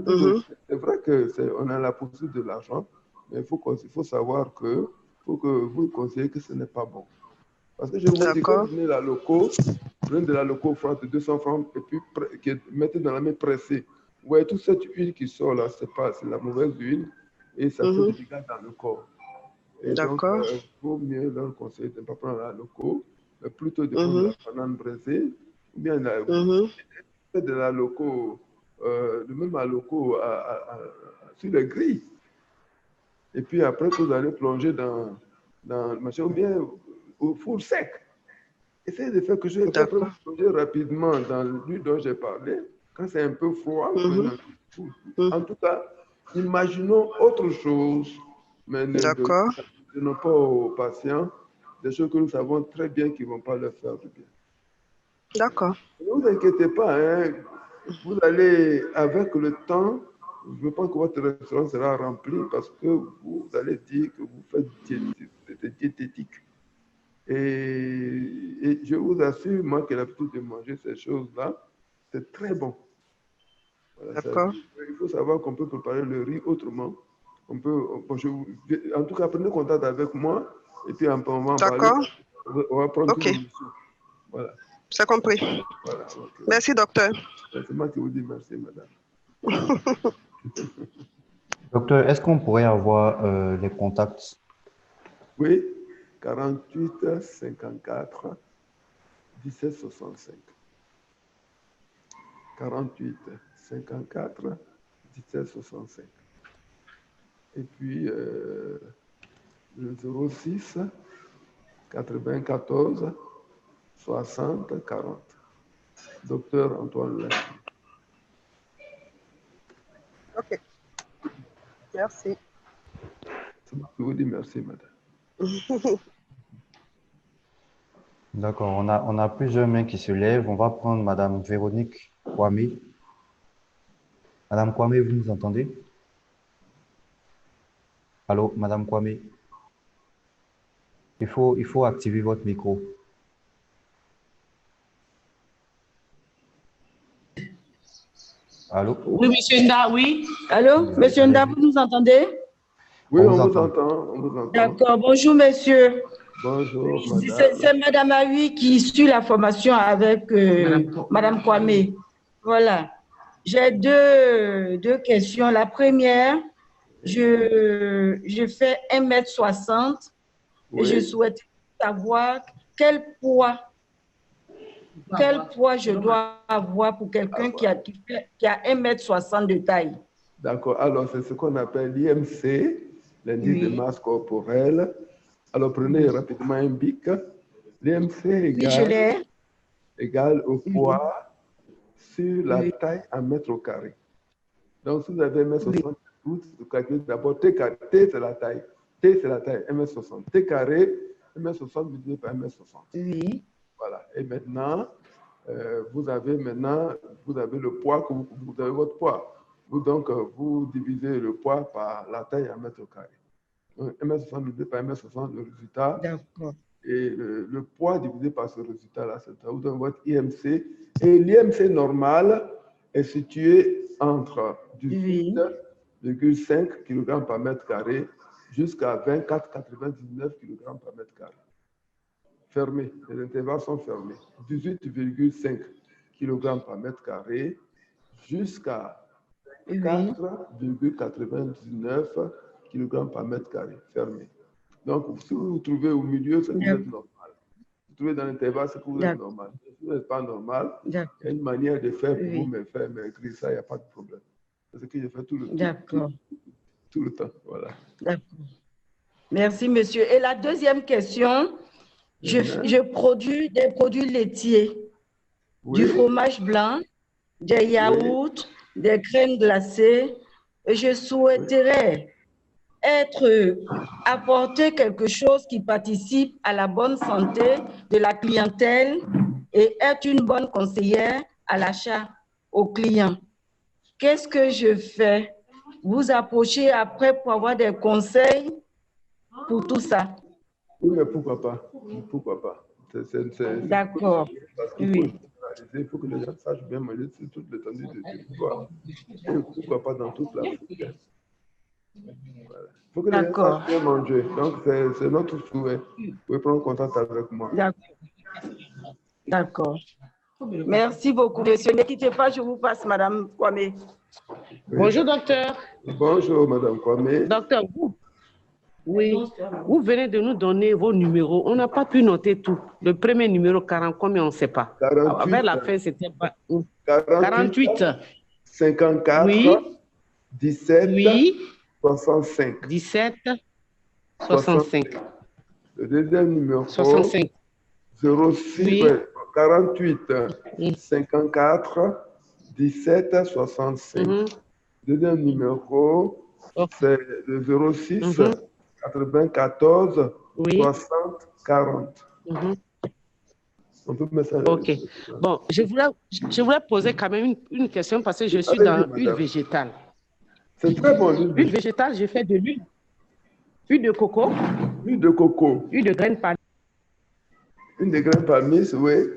c'est vrai qu'on a la poursuite de l'argent, mais il faut savoir que vous conseillez que ce n'est pas bon. Parce que je vous dis, quand vous prenez la loco, prenez de la loco froide de 200 francs et puis mettez dans la main pressée. Vous voyez, toute cette huile qui sort là, c'est la mauvaise huile et ça fait des dégâts dans le corps. Et donc, il vaut mieux leur conseiller de ne pas prendre la loco, mais plutôt de prendre la banane braisée ou bien de la loco, même la loco sur le gris. Et puis après, vous allez plonger dans le machin ou bien au four sec. Essayez de faire que je plonger rapidement dans l'huile dont j'ai parlé. Quand c'est un peu froid, en tout cas, imaginons autre chose, mais ne donnons pas aux patients des choses que nous savons très bien qu'ils ne vont pas leur faire du bien. D'accord. Ne vous inquiétez pas, hein. Vous allez, avec le temps, je pense que votre restaurant sera rempli parce que vous allez dire que vous faites de diététique. Et je vous assure, moi qui ai l'habitude de manger ces choses-là, c'est très bon. Voilà, d'accord. Il faut savoir qu'on peut préparer le riz autrement. En tout cas, prenez contact avec moi et puis on va en parler. On va prendre une émission. Voilà. C'est compris. Voilà, okay. Merci, docteur. C'est moi qui vous dis merci, madame. Docteur, est-ce qu'on pourrait avoir les contacts? Oui, 48 54 17 65. 48 54 17 65. Et puis le 06 94 60 40. Docteur Antoine Lin. Ok. Merci. Je vous dis merci, madame. D'accord, on a plusieurs mains qui se lèvent. On va prendre Madame Véronique Kwame. Madame Kwame, vous nous entendez? Allô, Madame Kwame. Il faut activer votre micro. Allô? Oui, monsieur Nda, oui. Allô, monsieur Nda, vous nous entendez? Oui, On on vous vous entend. entend. On vous entend. D'accord, bonjour monsieur. Bonjour, madame. C'est Madame Aoui qui suit la formation avec Madame Kwame. Voilà. J'ai deux questions. La première, je fais 1,60 m et je souhaite savoir quel poids je dois avoir pour quelqu'un qui a 1,60 m de taille. D'accord. Alors, c'est ce qu'on appelle l'IMC, l'indice de masse corporelle. Alors, prenez rapidement un bic. L'IMC égale au poids sur la taille en mètres carrés. Donc, si vous avez 1,60 m, vous calculez d'abord T carré. T, c'est la taille. T, c'est la taille, 1,60 m. T carré, 1,60 m divisé par 1,60 m. Oui. Voilà. Et maintenant, vous avez le poids, vous avez votre poids. Donc, vous divisez le poids par la taille en mètres carrés. Donc, 1,60 m divisé par 1,60 m, le résultat. D'accord. Et le poids divisé par ce résultat-là, ça vous donne votre IMC. Et l'IMC normal est situé entre 18,5 kg par mètre carré jusqu'à 24,99 kg par mètre carré. Fermé, les intervalles sont fermés. 18,5 kg par mètre carré jusqu'à 4,99 kg par mètre carré. Fermé. Donc, si vous vous trouvez au milieu, c'est que vous êtes normal. Si vous trouvez dans l'intervalle, c'est que vous êtes normal. Si vous n'êtes pas normal, il y a une manière de faire pour vous me faire maigrir, ça, il n'y a pas de problème. C'est ce que je fais tout le temps. Voilà. D'accord. Merci, monsieur. Et la deuxième question, je produis des produits laitiers, du fromage blanc, des yaourts, des crèmes glacées. Et je souhaiterais apporter quelque chose qui participe à la bonne santé de la clientèle et être une bonne conseillère à l'achat aux clients. Qu'est-ce que je fais? Vous approchez après pour avoir des conseils pour tout ça? Oui, mais pourquoi pas? Pourquoi pas? D'accord. Oui. Il faut que les gens sachent bien manger sur toute l'étendue du territoire. Et pourquoi pas dans toute l'Afrique? Voilà. Il faut que les gens sachent bien manger. Donc, c'est notre souhait. Vous pouvez prendre contact avec moi. D'accord. Merci beaucoup, monsieur. Ne quittez pas, je vous passe, Madame Kwame. Oui. Bonjour, docteur. Bonjour, Madame Kwame. Docteur, vous venez de nous donner vos numéros. On n'a pas pu noter tout. Le premier numéro, 40, combien on ne sait pas. 48. Vers la fin, c'était pas... 48. 54. Oui. 17. Oui. 65. 17. 65. Le deuxième numéro. 65. 06. Oui. 48. 54. 17. 65. Deuxième numéro, c'est le 06. 94. 60. 40. On peut mettre ça. OK. Bon, je voulais poser quand même une question parce que je suis dans l'huile végétale. C'est très bon. L'huile végétale, j'ai fait de l'huile de coco. Huile de coco. Huile de graines palmiers. Une de graines palmiers, oui.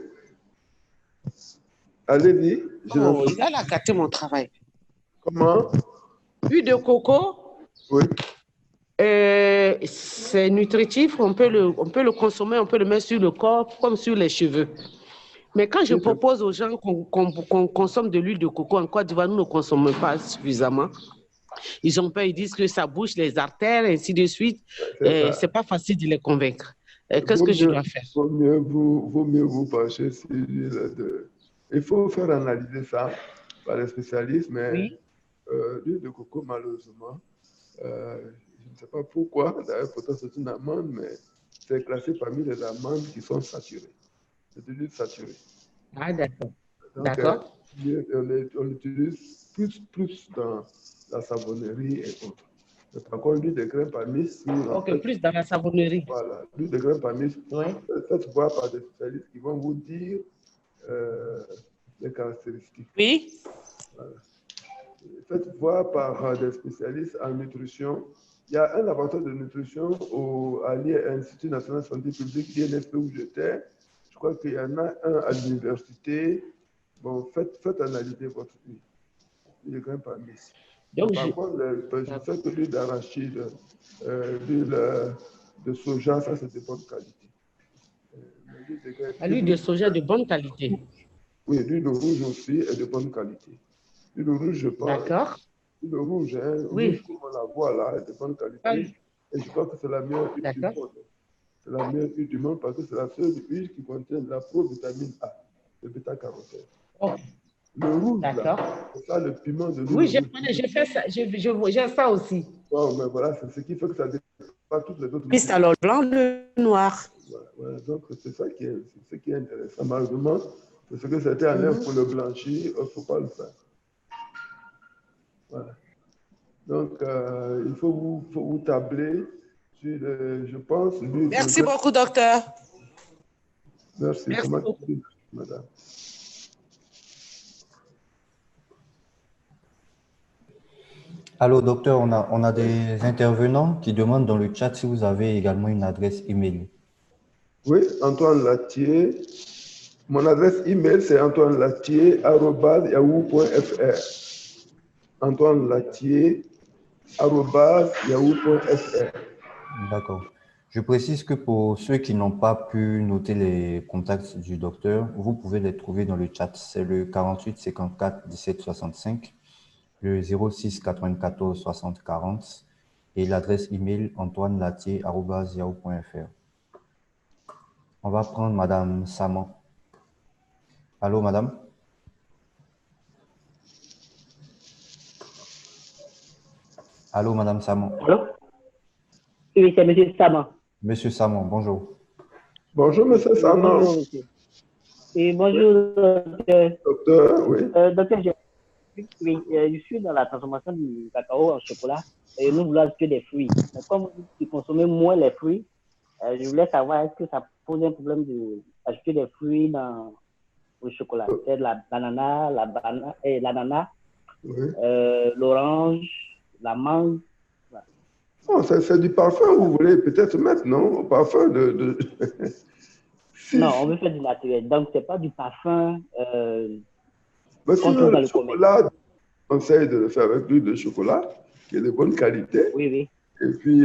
Allez-y. Il a gâté mon travail. Comment? Huile de coco. Oui. C'est nutritif, on peut le consommer, on peut le mettre sur le corps comme sur les cheveux. Mais quand je propose aux gens qu'on consomme de l'huile de coco en Côte d'Ivoire, nous ne consommons pas suffisamment. Ils ont peur, ils disent que ça bouche les artères, et ainsi de suite. C'est pas facile de les convaincre. Qu'est-ce que je dois faire? Vaut mieux vous pencher sur l'huile. Il faut faire analyser ça par les spécialistes, mais l'huile de coco, malheureusement, je ne sais pas pourquoi, d'ailleurs, pourtant c'est une amande, mais c'est classé parmi les amandes qui sont saturées. C'est de l'huile saturée. Ah, d'accord. D'accord. On l'utilise plus dans la savonnerie et autres. Par contre, l'huile de grain palmiste, Ok, plus dans la savonnerie. Voilà, l'huile de grain palmiste, faites voir par des spécialistes qui vont vous dire les caractéristiques. Oui. Voilà. Faites voir par des spécialistes en nutrition. Il y a un laboratoire de nutrition à l'Institut national de santé publique, l'INSP où j'étais. Je crois qu'il y en a un à l'université. Bon, faites analyser votre huile. Les grains palmiste. Donc, par contre, je sais que l'huile d'arachide, l'huile de soja, ça c'est de bonne qualité. L'huile de soja de bonne qualité. Oui, l'huile rouge aussi est de bonne qualité. L'huile rouge, je pense. D'accord. L'huile rouge, oui. Rouge comme on la voit là, est de bonne qualité. Et je crois que c'est la meilleure huile du monde. C'est la meilleure huile du monde parce que c'est la seule huile qui contient la provitamine A, le bêta-carotène. Oh. Le rouge, c'est ça le piment de l'huile. Oui, j'ai fait ça, j'ai ça aussi. Bon, mais voilà, c'est ce qui fait que ça dépasse pas toutes les autres. Puis alors, le blanc, le noir. Voilà, donc c'est ça qui est intéressant. Malheureusement, parce que c'était en œuvre pour le blanchir, il ne faut pas le faire. Voilà. Donc, il faut vous tabler sur, je pense... Merci beaucoup, docteur. Merci. Comment tu dis, madame? Allô, docteur, on a des intervenants qui demandent dans le chat si vous avez également une adresse email. Oui, Antoine Latier. Mon adresse email, c'est antoinelatier@yahoo.fr. Antoine Latier@yahoo.fr. D'accord. Je précise que pour ceux qui n'ont pas pu noter les contacts du docteur, vous pouvez les trouver dans le chat. C'est le 48 54 17 65. Le 06 94 60 40 et l'adresse email antoinelatier@yahoo.fr. On va prendre Madame Saman. Allô, madame? Allô, Madame Saman. Allô? Oui, c'est Monsieur Saman. Monsieur Saman, bonjour. Bonjour, Monsieur Saman. Bonjour, monsieur. Et bonjour, docteur. Docteur, oui. Docteur, je suis dans la transformation du cacao en chocolat et nous voulons ajouter des fruits. Mais comme vous consommez moins les fruits, je voulais savoir est-ce que ça pose un problème d'ajouter des fruits dans le chocolat. C'est l'ananas, l'ananas, l'orange, la mangue. Oh, c'est du parfum, vous voulez peut-être mettre, non? Parfum de... Non, on veut faire du naturel. Donc, ce n'est pas du parfum. Mais sinon, le chocolat, on conseille de le faire avec l'huile de chocolat, qui est de bonne qualité. Oui, oui. Et puis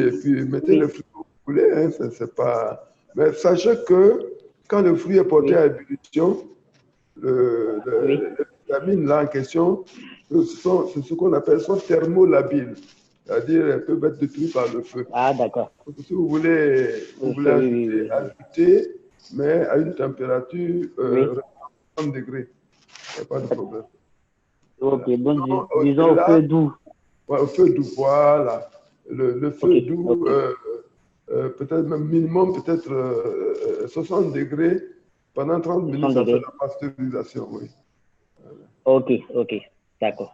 mettez le fruit que vous voulez. Hein, c'est pas... Mais sachez que quand le fruit est porté à ébullition, les vitamines là en question, c'est ce qu'on appelle sont thermolabiles. C'est-à-dire, elles peuvent être détruites par le feu. Ah, d'accord. Donc, si vous voulez, ajouter, mais à une température 30 degrés. Il n'y a pas de problème. Ok, donc disons au feu doux. Ouais, au feu doux, voilà. Le feu doux, peut-être même minimum, peut-être 60 degrés pendant 30 minutes, ça fait la pasteurisation, oui. Voilà. Ok, d'accord.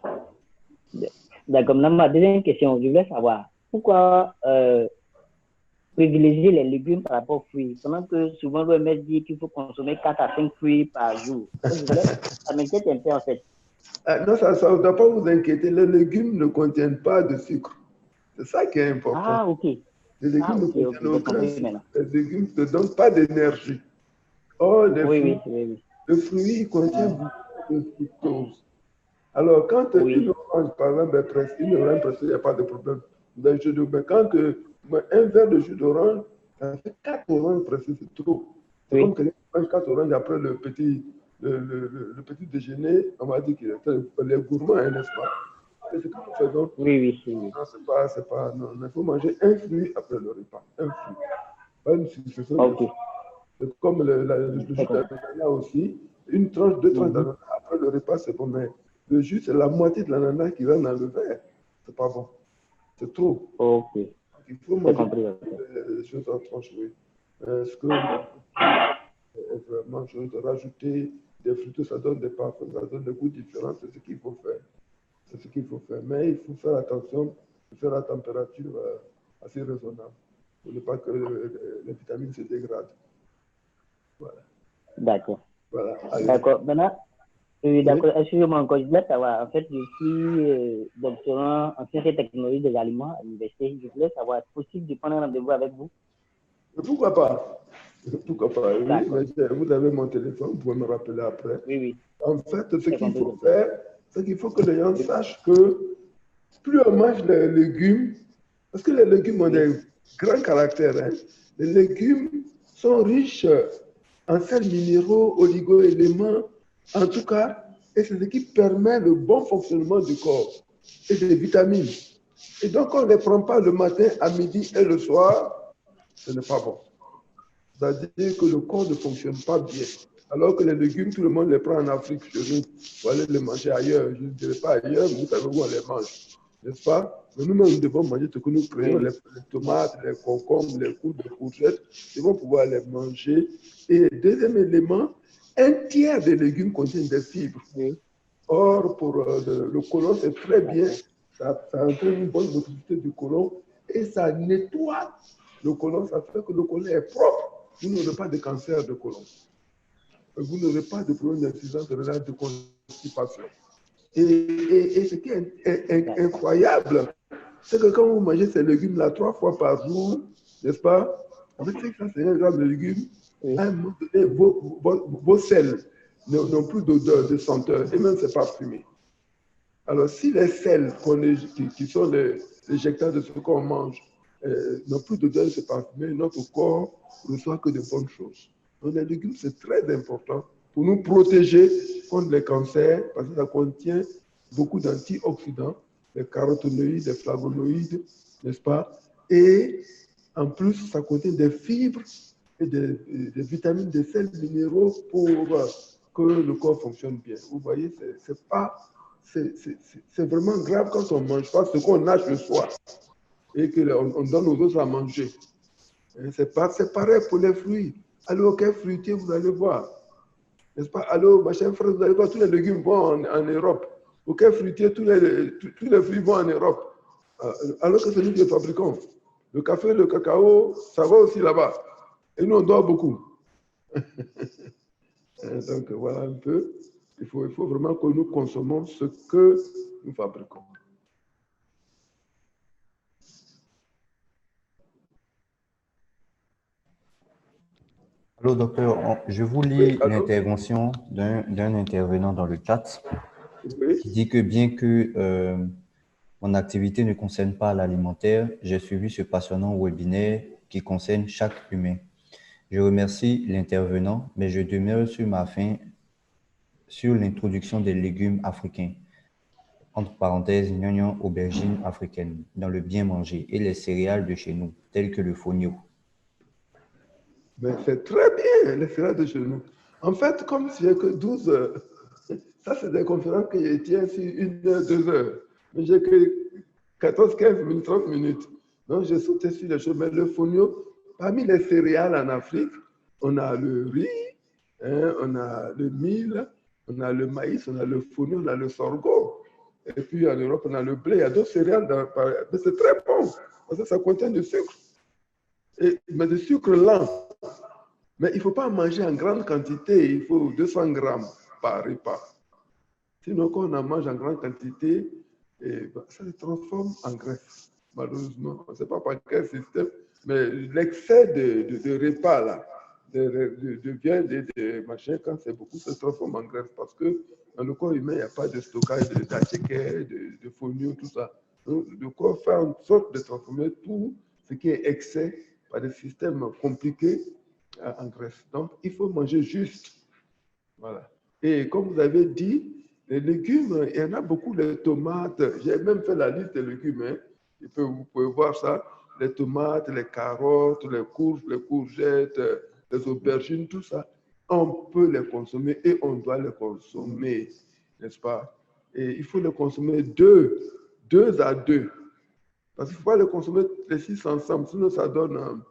D'accord, maintenant, ma deuxième question, je voulais savoir pourquoi privilégier les légumes par rapport aux fruits, pendant que souvent l'OMS dit qu'il faut consommer 4 à 5 fruits par jour. Ça m'inquiète un peu en fait. Non, ça ne doit pas vous inquiéter. Les légumes ne contiennent pas de sucre. C'est ça qui est important. Ah, ok. Les légumes ne contiennent aucun sucre. Les légumes ne donnent pas d'énergie. Oh, le fruit contient beaucoup de fructose. Alors, quand une orange, par exemple, est pressée, une orange pressée, il n'y a pas de problème. Mais quand un verre de jus d'orange, ça fait 4 oranges pressées, c'est trop. C'est comme quelqu'un qui mange 4 oranges après le petit déjeuner, on va dire qu'il est gourmand, n'est-ce pas? C'est ce que nous faisons. Oui. Non, c'est pas, non, il faut manger un fruit après le repas. Un fruit. Pas une succession. C'est comme le jus d'ananas aussi. Une tranche, 2 tranches d'ananas après le repas, c'est bon, mais le jus, c'est la moitié de l'ananas qui va dans le verre. C'est pas bon. C'est trop. Ok. Il faut manger des choses en tranches, oui. Ce que vraiment, de rajouter des fruits, ça donne des parfums, ça donne des goûts différents, c'est ce qu'il faut faire. C'est ce qu'il faut faire. Mais il faut faire attention faire à température assez raisonnable pour ne pas que les vitamines se dégradent. Voilà. D'accord. Voilà. D'accord. Maintenant, d'accord. Excusez-moi encore, je voulais savoir. En fait, je suis doctorant en sciences et technologies des aliments à l'université. Je voulais savoir, est-ce possible de prendre un rendez-vous avec vous? Pourquoi pas? Pourquoi pas? Oui, mais vous avez mon téléphone, vous pouvez me rappeler après. Oui, oui. En fait, ce qu'il faut faire, c'est qu'il faut que les gens sachent que plus on mange les légumes, parce que les légumes ont des grands caractères, hein. Les légumes sont riches en sels minéraux, oligo-éléments, en tout cas, et c'est ce qui permet le bon fonctionnement du corps et des vitamines. Et donc, on ne les prend pas le matin, à midi et le soir, ce n'est pas bon. C'est-à-dire que le corps ne fonctionne pas bien. Alors que les légumes, tout le monde les prend en Afrique chez nous. Vous allez les manger ailleurs. Je ne dirais pas ailleurs, mais vous savez où on les mange. N'est-ce pas? Mais nous-mêmes, nous devons manger ce que nous créons, les tomates, les concombres, les coups de courgettes. Nous devons pouvoir les manger. Et deuxième élément, un tiers des légumes contiennent des fibres. Or, pour le côlon, c'est très bien. Ça entraîne une bonne motilité du côlon et ça nettoie le côlon. Ça fait que le côlon est propre. Vous n'aurez pas de cancer de côlon. Vous n'aurez pas de problème d'insuffisance rénale, de constipation. Et ce qui est incroyable, c'est que quand vous mangez ces légumes-là 3 fois par jour, n'est-ce pas? Avec 550 grammes de légumes, à un moment donné, vos selles n'ont plus d'odeur, de senteur, et même c'est parfumé. Alors, si les selles qui sont les éjectats de ce qu'on mange n'ont plus d'odeur, c'est parfumé, notre corps ne reçoit que de bonnes choses. Donc, les légumes, c'est très important pour nous protéger contre les cancers, parce que ça contient beaucoup d'antioxydants, les caroténoïdes, les flavonoïdes, n'est-ce pas? Et en plus, ça contient des fibres et des vitamines, des sels minéraux pour que le corps fonctionne bien. Vous voyez, c'est vraiment grave quand on ne mange pas ce qu'on nage le soir et qu'on donne aux autres à manger. C'est pareil pour les fruits. Allez au quai fruitier, vous allez voir. N'est-ce pas? Allez au machin frais, vous allez voir, tous les légumes vont en Europe. Au quai fruitier, tous les fruits vont en Europe. Alors que c'est nous qui les fabriquons. Le café, le cacao, ça va aussi là-bas. Et nous, on dort beaucoup. Donc, voilà un peu. Il faut vraiment que nous consommons ce que nous fabriquons. Allô, docteur, je vous lis l'intervention d'un intervenant dans le chat qui dit que bien que mon activité ne concerne pas l'alimentaire, j'ai suivi ce passionnant webinaire qui concerne chaque humain. Je remercie l'intervenant, mais je demeure sur ma faim sur l'introduction des légumes africains, entre parenthèses, gnognon, aubergines africaines, dans le bien manger, et les céréales de chez nous, telles que le fonio. Mais c'est très bien, les céréales de chez nous. En fait, comme si j'ai que 12 heures, ça c'est des conférences que je tiens sur 1 heure, 2 heures. Mais j'ai que 14, 15 minutes, 30 minutes. Donc j'ai sauté sur les choses. Mais le fonio, parmi les céréales en Afrique, on a le riz, hein, on a le mil, on a le maïs, on a le fonio, on a le sorgho. Et puis en Europe, on a le blé. Il y a d'autres céréales. Mais c'est très bon, parce que ça contient du sucre. Mais du sucre lent. Mais il ne faut pas manger en grande quantité, il faut 200 grammes par repas. Sinon, quand on en mange en grande quantité, ça se transforme en graisse, malheureusement. On ne sait pas par quel système, mais l'excès de repas, là, de viande et de machin, quand c'est beaucoup, ça se transforme en graisse parce que dans le corps humain, il n'y a pas de stockage d'achèque, de fonio, tout ça. Donc, le corps fait en sorte de transformer tout ce qui est excès par des systèmes compliqués en graisse. Donc, il faut manger juste. Voilà. Et comme vous avez dit, les légumes, il y en a beaucoup, les tomates. J'ai même fait la liste des légumes. Hein. Vous pouvez voir ça. Les tomates, les carottes, les courges, les courgettes, les aubergines, tout ça. On peut les consommer et on doit les consommer, n'est-ce pas? Et il faut les consommer deux à deux. Parce qu'il ne faut pas les consommer les 6 ensemble, sinon ça donne...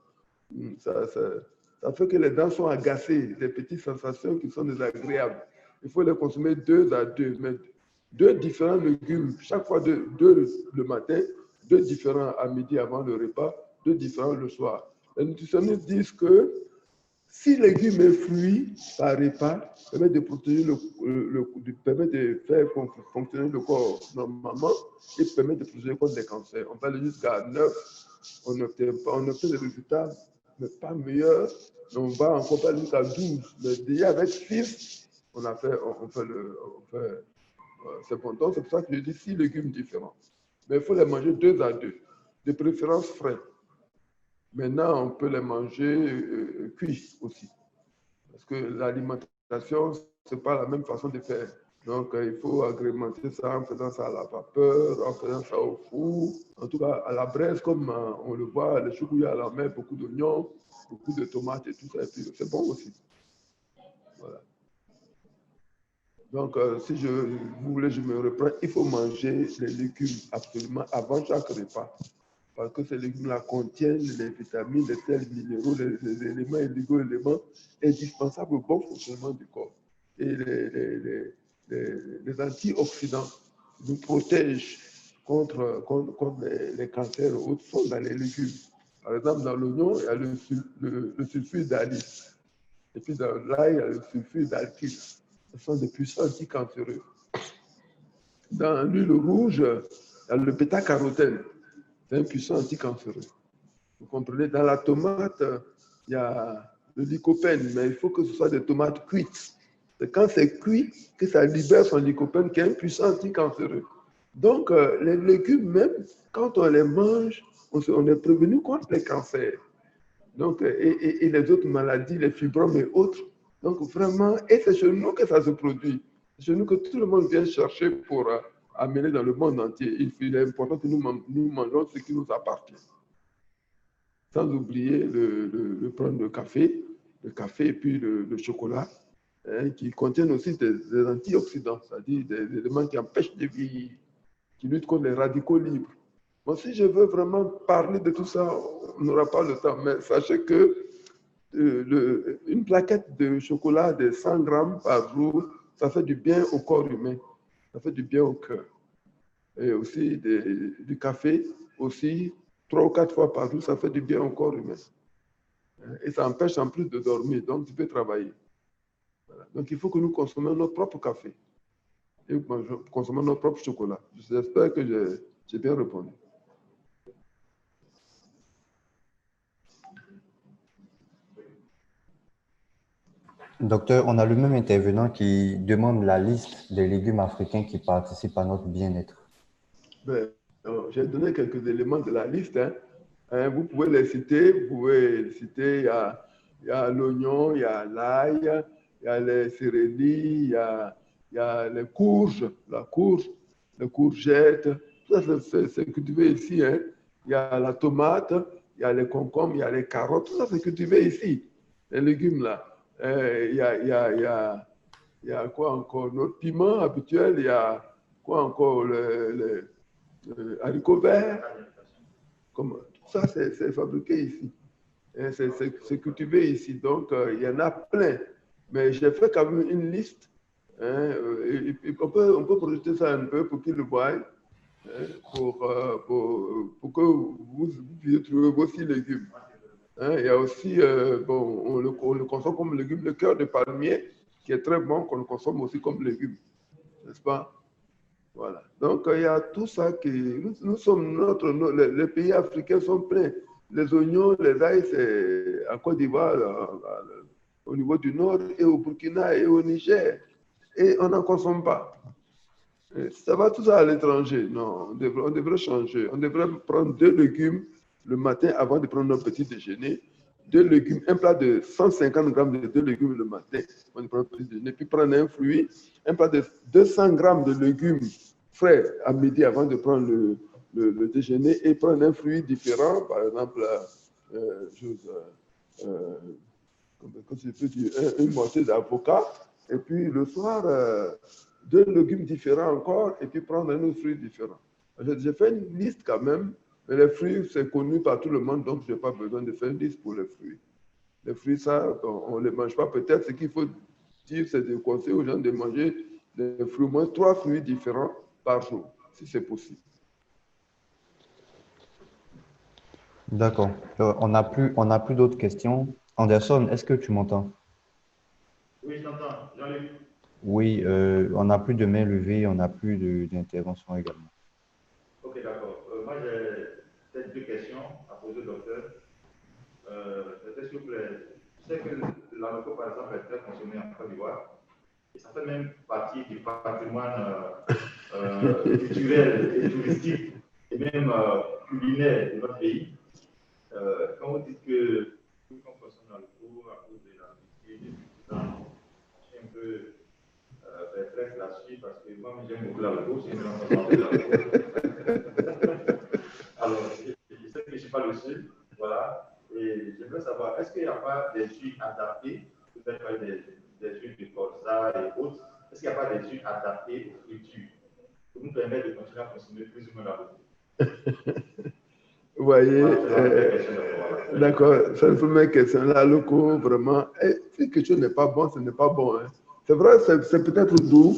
Ça fait que les dents sont agacées, des petites sensations qui sont désagréables. Il faut les consommer 2 à 2, mais 2 différents légumes, chaque fois 2 le matin, 2 différents à midi avant le repas, 2 différents le soir. Les nutritionnistes disent que si légumes et fruits par repas permettent de protéger permettent de faire fonctionner le corps normalement et permettent de protéger contre les cancers. On peut aller jusqu'à 9, on obtient des résultats, mais pas meilleurs. On va encore pas jusqu'à 12. Mais déjà avec 6, c'est bon. Donc c'est pour ça que je dis 6 légumes différents. Mais il faut les manger 2 à 2, de préférence frais. Maintenant, on peut les manger cuits aussi. Parce que l'alimentation, ce n'est pas la même façon de faire. Donc, il faut agrémenter ça en faisant ça à la vapeur, en faisant ça au four, en tout cas à la braise, comme on le voit, les choux à la mer, beaucoup d'oignons, beaucoup de tomates et tout ça. Et puis, c'est bon aussi. Voilà. Donc, si vous voulez, je me reprends. Il faut manger les légumes absolument avant chaque repas. Parce que ces légumes-là contiennent les vitamines, les sels minéraux, les éléments éléments indispensables au bon fonctionnement du corps. Et les antioxydants nous protègent contre les cancers autres sont dans les légumes. Par exemple, dans l'oignon, il y a le sulfure d'alice. Et puis dans l'ail, il y a le sulfure d'alkyle. Ce sont des puissants anticancéreux. Dans l'huile rouge, il y a le bêta-carotène. C'est un puissant anticancéreux. Vous comprenez, dans la tomate, il y a le lycopène, mais il faut que ce soit des tomates cuites. C'est quand c'est cuit que ça libère son lycopène qui est un puissant anticancéreux. Donc, les légumes, même quand on les mange, on est prévenu contre les cancers. Donc, et les autres maladies, les fibromes et autres. Donc, vraiment, et c'est chez nous que ça se produit. C'est chez nous que tout le monde vient chercher pour amener dans le monde entier. Il est important que nous mangeons ce qui nous appartient. Sans oublier le prendre le café et puis le chocolat, hein, qui contiennent aussi des antioxydants, c'est-à-dire des éléments qui empêchent de vieillir, qui luttent contre les radicaux libres. Bon, si je veux vraiment parler de tout ça, on n'aura pas le temps, mais sachez que une plaquette de chocolat de 100 grammes par jour, ça fait du bien au corps humain, ça fait du bien au cœur. Et aussi du café, aussi 3 ou 4 fois par jour, ça fait du bien au corps humain. Et ça empêche en plus de dormir, donc tu peux travailler. Voilà. Donc il faut que nous consommions notre propre café et consommons notre propre chocolat. J'espère que j'ai bien répondu. Docteur, on a le même intervenant qui demande la liste des légumes africains qui participent à notre bien-être. Ben, j'ai donné quelques éléments de la liste. Hein. Vous pouvez les citer. Il y a l'oignon, il y a l'ail, il y a les céréalies, il y a les courges, les courgettes. Tout ça, c'est cultivé ici. Hein. Il y a la tomate, il y a les concombres, il y a les carottes. Tout ça, c'est cultivé ici. Les légumes là. Il y a quoi encore? Notre piment habituel, il y a quoi encore? Les haricots verts. Tout ça, c'est fabriqué ici. C'est cultivé ici. Donc, il y en a plein. Mais j'ai fait quand même une liste. Hein, on peut projeter ça un peu pour qu'ils le voient. Hein, pour que vous puissiez trouver vos 6 légumes. Hein, il y a aussi, on le consomme comme légume, le cœur de palmier, qui est très bon, qu'on le consomme aussi comme légume. N'est-ce pas? Voilà. Donc, il y a tout ça qui... Nous sommes les pays africains sont pleins. Les oignons, les ails, c'est en Côte d'Ivoire, au niveau du nord, et au Burkina, et au Niger. Et on n'en consomme pas. Et ça va tout ça à l'étranger. Non, on devrait changer. On devrait prendre 2 légumes le matin avant de prendre notre petit déjeuner. 2 légumes, un plat de 150 grammes de 2 légumes le matin avant de prendre le petit déjeuner. Puis prendre un fruit, un plat de 200 grammes de légumes frais à midi avant de prendre le déjeuner et prendre un fruit différent, par exemple, une moitié d'avocat. Et puis le soir, 2 légumes différents encore et puis prendre un autre fruit différent. J'ai fait une liste quand même. Mais les fruits, c'est connu par tout le monde, donc je n'ai pas besoin de faire une liste pour les fruits. Les fruits, ça, on ne les mange pas. Peut-être ce qu'il faut dire, c'est de conseiller aux gens de manger des fruits, au moins 3 fruits différents par jour, si c'est possible. D'accord. On n'a plus d'autres questions. Anderson, est-ce que tu m'entends? Oui, je t'entends. Jean-Luc. Oui, on n'a plus de main levée, on n'a plus d'intervention également. Ok, d'accord. Moi, j'ai peut-être deux questions à poser au docteur. S'il vous plaît, je sais que l'aloco, par exemple, est très consommé en Côte d'Ivoire. Et ça fait même partie du patrimoine culturel et touristique et même culinaire de notre pays. Quand vous dites que tout qu'on consomme l'alcool à cause de la musique et tout ça, je suis un peu perplexe là-dessus parce que moi, j'aime beaucoup l'alcool, c'est une grande de l'alcool. Alors, je sais que je ne suis pas le seul, voilà. Et j'aimerais savoir, est-ce qu'il n'y a pas des jus adaptés, peut-être des jus de colza et autres, est-ce qu'il n'y a pas des jus adaptés aux fritures qui nous permettent de continuer à consommer plus ou moins l'alcool? Vous voyez, d'accord, c'est une première question. Là, le coup, vraiment, si quelque chose n'est pas bon, ce n'est pas bon. Hein. C'est vrai, c'est peut-être doux.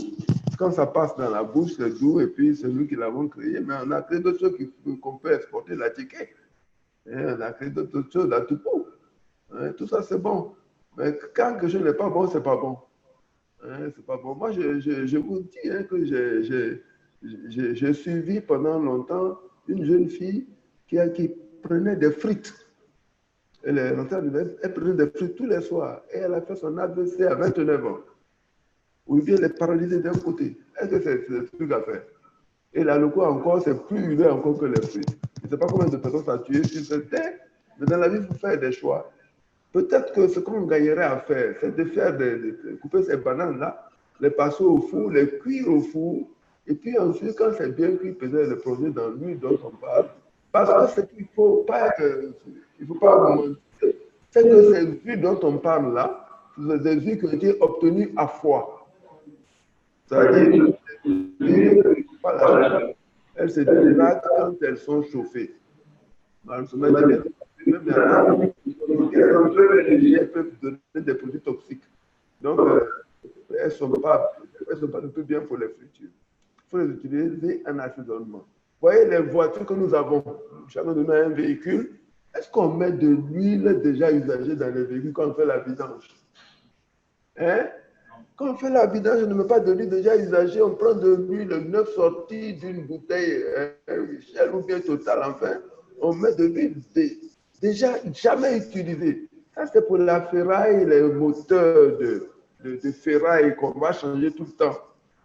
Quand ça passe dans la bouche, c'est doux, et puis c'est nous qui l'avons créé. Mais on a créé d'autres choses qu'on peut exporter, la ticket. On a créé d'autres choses, la toupou. Hein, tout ça, c'est bon. Mais quand quelque chose n'est pas bon, c'est pas bon. Hein, c'est pas bon. Moi, je vous dis hein, que j'ai suivi pendant longtemps une jeune fille qui prenait des frites. Elle prenait des frites tous les soirs et elle a fait son AVC à 29 ans. Ou bien elle est paralysée d'un côté. Est-ce que c'est ce truc à faire? Et là, le coup encore, c'est plus huilé encore que les frites. Je ne sais pas combien de personnes ça a tué sur cette terre, mais dans la vie, il faut faire des choix. Peut-être que ce qu'on gagnerait à faire, c'est de faire de couper ces bananes-là, les passer au four, les cuire au four, et puis ensuite, quand c'est bien cuit, peut-être le produire dans l'huile dont on parle. Parce que ce qu'il ne faut pas, il faut pas mentir, c'est que ces huiles dont on parle là, c'est des huiles qui ont été obtenues à froid. C'est-à-dire, elles se dégradent quand elles sont chauffées. Elles peuvent donner des produits toxiques. Donc, elles ne sont pas du tout bien pour les fritures. Il faut les utiliser en assaisonnement. Vous voyez les voitures que nous avons, chacun de nous a un véhicule. Est-ce qu'on met de l'huile déjà usagée dans les véhicules quand on fait la vidange? Hein? Quand on fait la vidange, on ne met pas de l'huile déjà usagée, on prend de l'huile neuve sortie d'une bouteille Shell ou bien Total, enfin, on met de l'huile déjà jamais utilisée. Ça, c'est pour la ferraille, les moteurs de ferraille qu'on va changer tout le temps.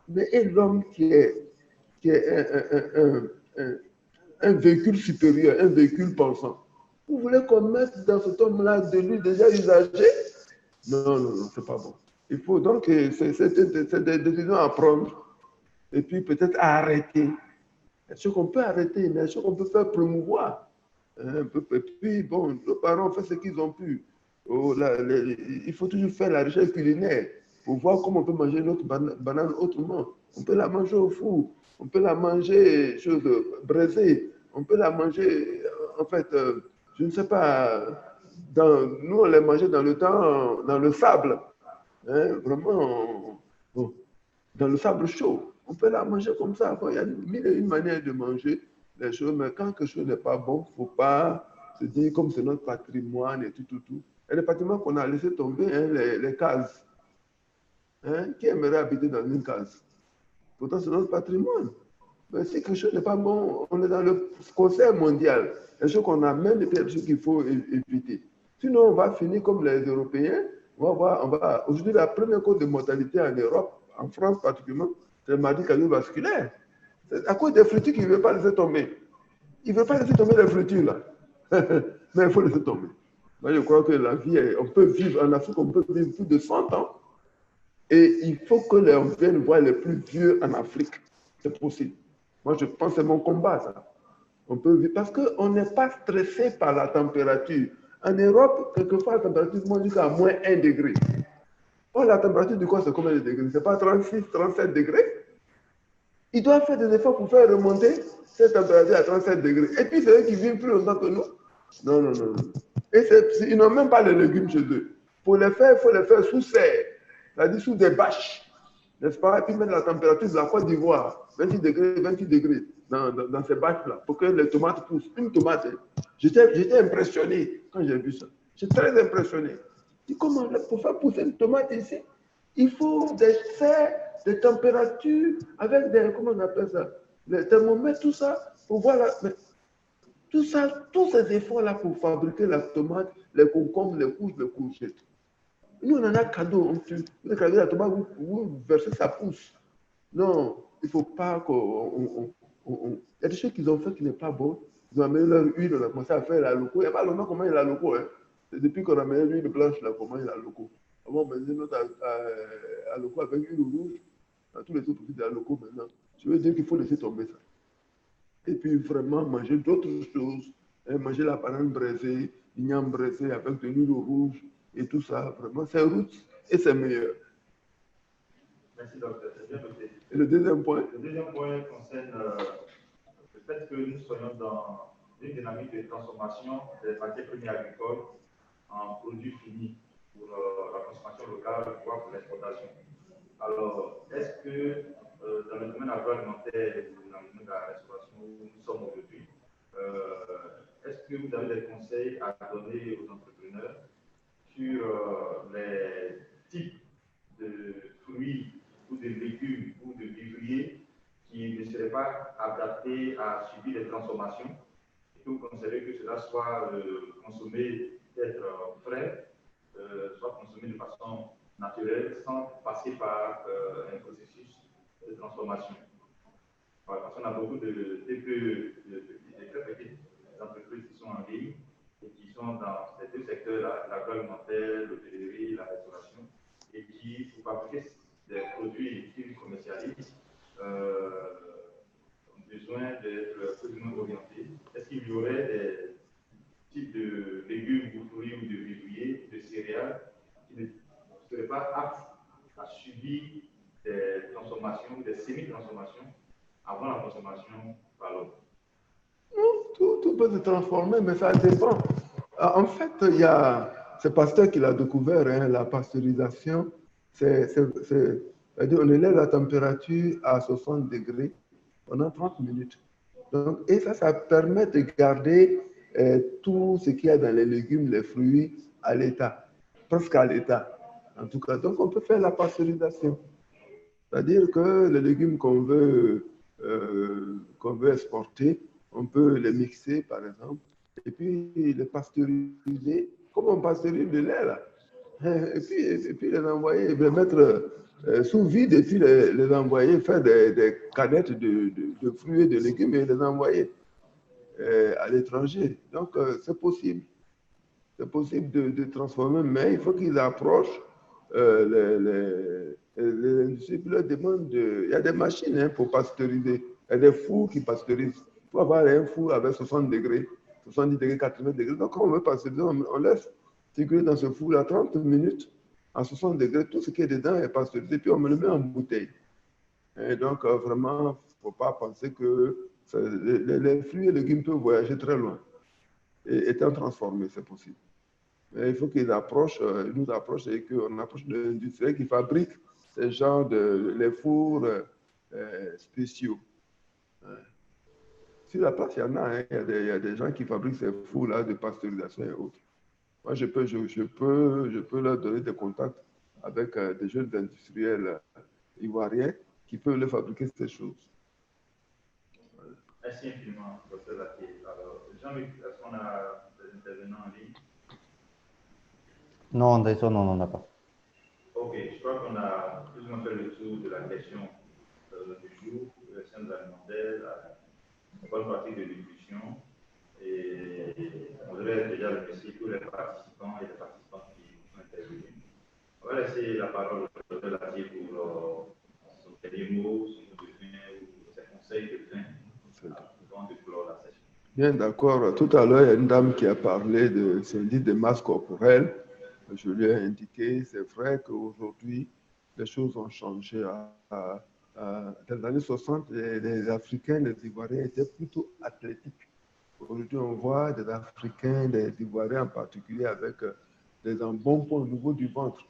Mais et l'homme qui est un véhicule supérieur, un véhicule pensant, vous voulez qu'on mette dans cet homme-là de l'huile déjà usagée? Non, non, non, c'est pas bon. Il faut donc, c'est des décisions à prendre et puis peut-être à arrêter. Ce qu'on peut arrêter, mais ce qu'on peut faire promouvoir. Et puis, bon, nos parents ont fait ce qu'ils ont pu. Il faut toujours faire la recherche culinaire pour voir comment on peut manger notre banane autrement. On peut la manger au four, on peut la manger braisée, on peut la manger, en fait, je ne sais pas, nous on les mangeait dans le temps, dans le sable, hein, vraiment, dans le sable chaud. On peut la manger comme ça. Il y a mille et une manières de manger les choses, mais quand quelque chose n'est pas bon, il ne faut pas se dire comme c'est notre patrimoine et tout. Et les patrimoines qu'on a laissé tomber, hein, les cases. Hein, qui aimerait habiter dans une case? Pourtant, c'est notre patrimoine. Mais si quelque chose n'est pas bon, on est dans le conseil mondial. Les choses qu'on a même des choses qu'il faut éviter. Sinon, on va finir comme les Européens. Aujourd'hui, la première cause de mortalité en Europe, en France particulièrement, c'est le maladie cardiovasculaire. C'est à cause des fritures qu'il ne veut pas laisser tomber. Il ne veut pas laisser tomber les fritures, là. Mais il faut laisser tomber. Moi, je crois que la vie, on peut vivre en Afrique, on peut vivre plus de 100 ans. Et il faut que l'on vienne voir les plus vieux en Afrique. C'est possible. Moi, je pense que c'est mon combat, ça. On peut vivre parce qu'on n'est pas stressé par la température. En Europe, quelquefois, la température monte jusqu'à moins 1 degré. Or, la température du corps, c'est combien de degrés? Ce n'est pas 36, 37 degrés. Ils doivent faire des efforts pour faire remonter cette température à 37 degrés. Et puis, c'est eux qui vivent plus longtemps que nous. Non, non, non. Et ils n'ont même pas les légumes chez eux. Pour les faire, il faut les faire sous serre, c'est-à-dire sous des bâches. N'est-ce pas? Et puis mettre la température de la Côte d'Ivoire, 28 degrés, 28 degrés. dans ces bacs-là pour que les tomates poussent. Une tomate, j'étais impressionné quand j'ai vu ça. J'étais très impressionné. Je dis, comment, pour faire pousser une tomate ici, il faut des serres, des températures, avec des, comment on appelle ça, les thermomètres, tout ça, pour voir mais tout ça, tous ces efforts-là pour fabriquer la tomate, les concombres, les courgettes. Nous, on en a cadeau. Vous avez la tomate, vous versez, ça pousse. Non, il ne faut pas qu'on... Il y a des choses qu'ils ont fait qui n'est pas bon. Ils ont amené leur huile, on a commencé à faire la loco. Il n'y a pas longtemps comment il y a la loco. Hein. C'est depuis qu'on a amené l'huile blanche, là, comment il y a la loco. Avant, on faisait notre loco avec huile rouge. Dans tous les autres produits de la loco maintenant. Je veux dire qu'il faut laisser tomber ça. Et puis vraiment manger d'autres choses. Hein, manger la banane braisée, l'igname braisé avec de l'huile rouge et tout ça. Vraiment, c'est route et c'est meilleur. Merci, docteur. C'est bien noté. Et le deuxième point? Le deuxième point concerne le fait que nous soyons dans une dynamique de transformation des matières premières agricoles en produits finis pour la consommation locale, voire pour l'exportation. Alors, est-ce que dans le domaine agroalimentaire ou dans le domaine de la restauration où nous sommes aujourd'hui, est-ce que vous avez des conseils à donner aux entrepreneurs sur les types de fruits ou de légumes ou de vivriers qui ne seraient pas adaptés à subir des transformations et que vous considérez que cela soit consommé d'être frais, soit consommé de façon naturelle sans passer par un processus de transformation. Voilà, parce qu'on a beaucoup de très petites entreprises qui sont en ligne et qui sont dans ces deux secteurs, l'agroalimentaire, l'hôtellerie, la restauration, et qui, pour fabriquer des produits qu'ils commercialisent, ont besoin d'être plus ou moins orientés. Est-ce qu'il y aurait des types de légumes, de fruits ou de vivriers, de céréales qui ne seraient pas aptes à subir des transformations, des semi-transformations avant la consommation par l'homme? Tout peut se transformer, mais ça dépend. En fait, c'est Pasteur qui l'a découvert, hein, la pasteurisation. On élève la température à 60 degrés pendant 30 minutes. Donc, et ça permet de garder tout ce qu'il y a dans les légumes, les fruits à l'état, presque à l'état. En tout cas, donc on peut faire la pasteurisation. C'est-à-dire que les légumes qu'on veut exporter, on peut les mixer, par exemple, et puis les pasteuriser, comme on pasteurise le lait, là. Et puis les envoyer, les mettre sous vide, et puis les envoyer, faire des canettes de fruits et de légumes et les envoyer à l'étranger. Donc, c'est possible. C'est possible de transformer, mais il faut qu'ils approchent les industries leur demandent il y a des machines hein, pour pasteuriser. Il y a des fours qui pasteurisent. Il faut avoir un four avec 60 degrés, 70 degrés, 80 degrés. Donc, quand on veut pasteuriser, on laisse circuler dans ce four à 30 minutes à 60 degrés. Tout ce qui est dedans est pasteurisé, puis on me le met en bouteille. Et donc, vraiment, il ne faut pas penser que les fruits et légumes peuvent voyager très loin. Et étant transformés, c'est possible. Mais il faut qu'ils nous approchent et qu'on approche de l'industrie qui fabrique ces genres les fours spéciaux. Sur la place, il y en a. Hein, il y a des gens qui fabriquent ces fours-là de pasteurisation et autres. Moi, je peux leur donner des contacts avec des jeunes industriels ivoiriens qui peuvent leur fabriquer ces choses. Voilà. Merci infiniment, Dr. Latier. Alors, Jean-Luc, est-ce qu'on a des intervenants en ligne? Non, d'accord, non, on n'en a pas. Ok, je crois qu'on a plus ou moins fait le tour de la question du jour, de la chaîne alimentaire, la bonne partie de l'évolution. Et on voudrait déjà remercier tous les participants et les participantes qui sont intervenus. On va laisser la parole au Dr. Latier pour son dernier mot, son mot de fin ou ses conseils de fin avant de clore la session. Bien, d'accord. Tout à l'heure, il y a une dame qui a parlé de syndic de masse corporelle. Je lui ai indiqué, c'est vrai qu'aujourd'hui, les choses ont changé. Dans les années 60, les Africains, les Ivoiriens étaient plutôt athlétiques. Aujourd'hui, on voit des Africains, des Ivoiriens en particulier, avec des embonpoints au niveau du ventre.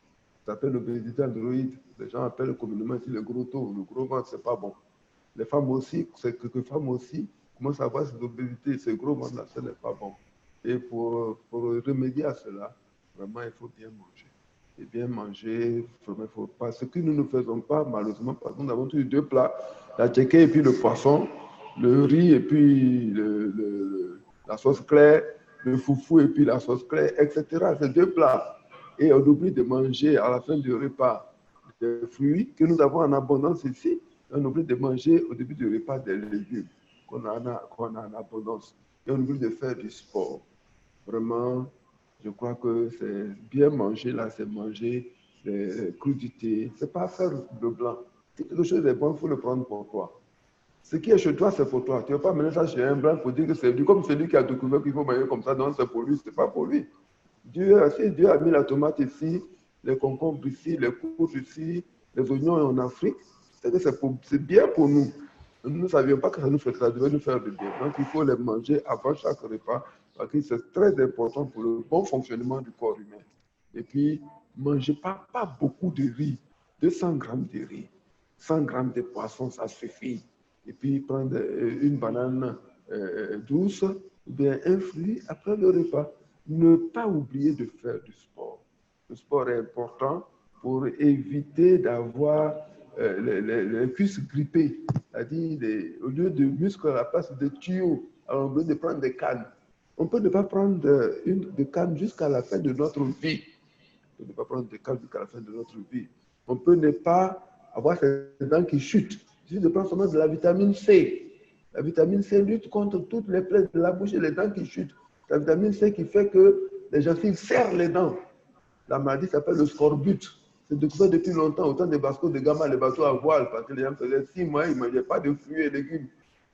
Ça s'appelle l'obésité androïde. Les gens appellent communément ici le gros taux. Le gros ventre, ce n'est pas bon. les femmes aussi, c'est que les femmes aussi commencent à avoir cette obésité, ce gros ventre là, ce n'est pas bon. Et pour remédier à cela, vraiment, il faut bien manger. Et bien manger, vraiment, faut pas. Ce que nous ne faisons pas, malheureusement, parce que nous avons tous deux plats, la tchéké et puis le poisson, le riz et puis la sauce claire, le foufou et puis la sauce claire, etc. C'est deux plats. Et on oublie de manger à la fin du repas des fruits que nous avons en abondance ici. On oublie de manger au début du repas des légumes qu'on a en abondance. Et on oublie de faire du sport. Vraiment, je crois que c'est bien manger là, c'est manger les crudités. C'est pas faire le blanc. Si quelque chose est bon, il faut le prendre pour toi. Ce qui est chez toi, c'est pour toi. Tu ne vas pas mener ça chez un blanc pour dire que c'est lui, comme celui qui a découvert qu'il faut manger comme ça, donc c'est pour lui, ce n'est pas pour lui. Dieu a mis la tomate ici, les concombres ici, les courges ici, les oignons en Afrique. C'est bien pour nous. Nous ne savions pas que ça devait nous faire du bien. Donc, il faut les manger avant chaque repas parce que c'est très important pour le bon fonctionnement du corps humain. Et puis, mangez pas beaucoup de riz. 200 grammes de riz, 100 grammes de poisson, ça suffit. Et puis, prendre une banane douce ou bien un fruit après le repas. Ne pas oublier de faire du sport. Le sport est important pour éviter d'avoir les cuisses grippées. C'est-à-dire, au lieu de muscles à la place de tuyaux, alors au lieu de prendre des cannes, on peut ne pas prendre des cannes jusqu'à la fin de notre vie. On peut ne pas prendre des cannes jusqu'à la fin de notre vie. On peut ne pas avoir ces dents qui chutent. Il suffit de prendre seulement de la vitamine C. La vitamine C lutte contre toutes les plaies de la bouche et les dents qui chutent. La vitamine C qui fait que les gencives serrent les dents. La maladie s'appelle le scorbut. C'est découvert depuis longtemps, autant des Vasco de Gama, les bateaux à voile, parce que les gens faisaient 6 mois, ils ne mangeaient pas de fruits et légumes.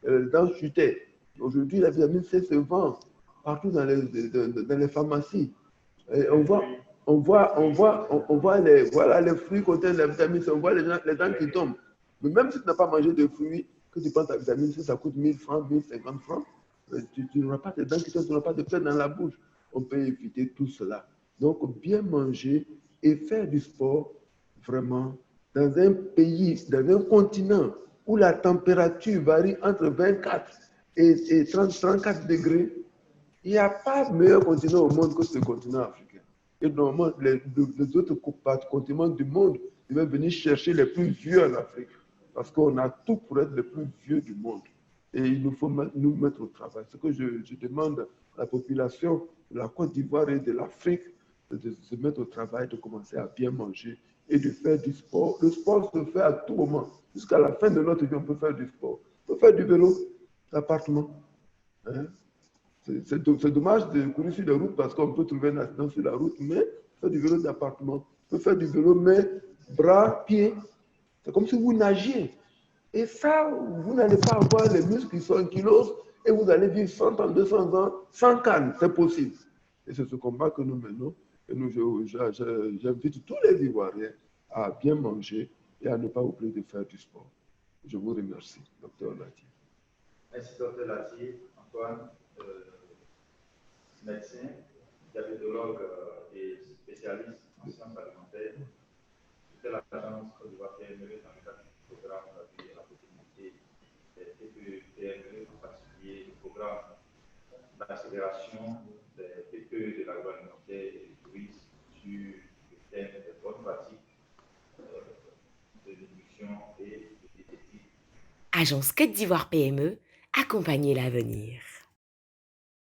Les dents chutaient. Aujourd'hui, la vitamine C se vend partout dans les pharmacies. Et on voit les fruits contiennent la vitamine C, on voit les dents qui tombent. Mais même si tu n'as pas mangé de fruits, que tu prends ta vitamine C, ça coûte 1000 francs, 1050 francs. Tu n'auras pas tes dents qui tombent, tu n'auras pas de plaies dans la bouche. On peut éviter tout cela. Donc, bien manger et faire du sport, vraiment, dans un pays, dans un continent où la température varie entre 24 et 34 degrés, il n'y a pas meilleur continent au monde que ce continent africain. Et normalement, les autres continents du monde devaient venir chercher les plus vieux en Afrique. Parce qu'on a tout pour être les plus vieux du monde. Et il nous faut nous mettre au travail. Ce que je demande à la population de la Côte d'Ivoire et de l'Afrique, de se mettre au travail, de commencer à bien manger et de faire du sport. Le sport se fait à tout moment. Jusqu'à la fin de notre vie, on peut faire du sport. On peut faire du vélo, d'appartement. Hein? C'est dommage de courir sur les routes parce qu'on peut trouver un accident sur la route, mais faire du vélo d'appartement. On peut faire du vélo, mais bras, pieds. C'est comme si vous nagiez. Et ça, vous n'allez pas avoir les muscles qui sont ankyloses et vous allez vivre 100 ans, 200 ans sans canne. C'est possible. Et c'est ce combat que nous menons. Et j'invite tous les Ivoiriens à bien manger et à ne pas oublier de faire du sport. Je vous remercie, Dr Lati. Merci, Dr Lati. Antoine, médecin, diabétologue et spécialiste en sciences alimentaires. C'était l'agence Côte d'Ivoire PME dans le cadre du programme d'appui à la possibilité des PME, en particulier le programme d'accélération des PPE de l'agroalimentaire et du tourisme sur le thème des bonnes pratiques de nutrition et de diététique. Agence Côte d'Ivoire PME, accompagner l'avenir.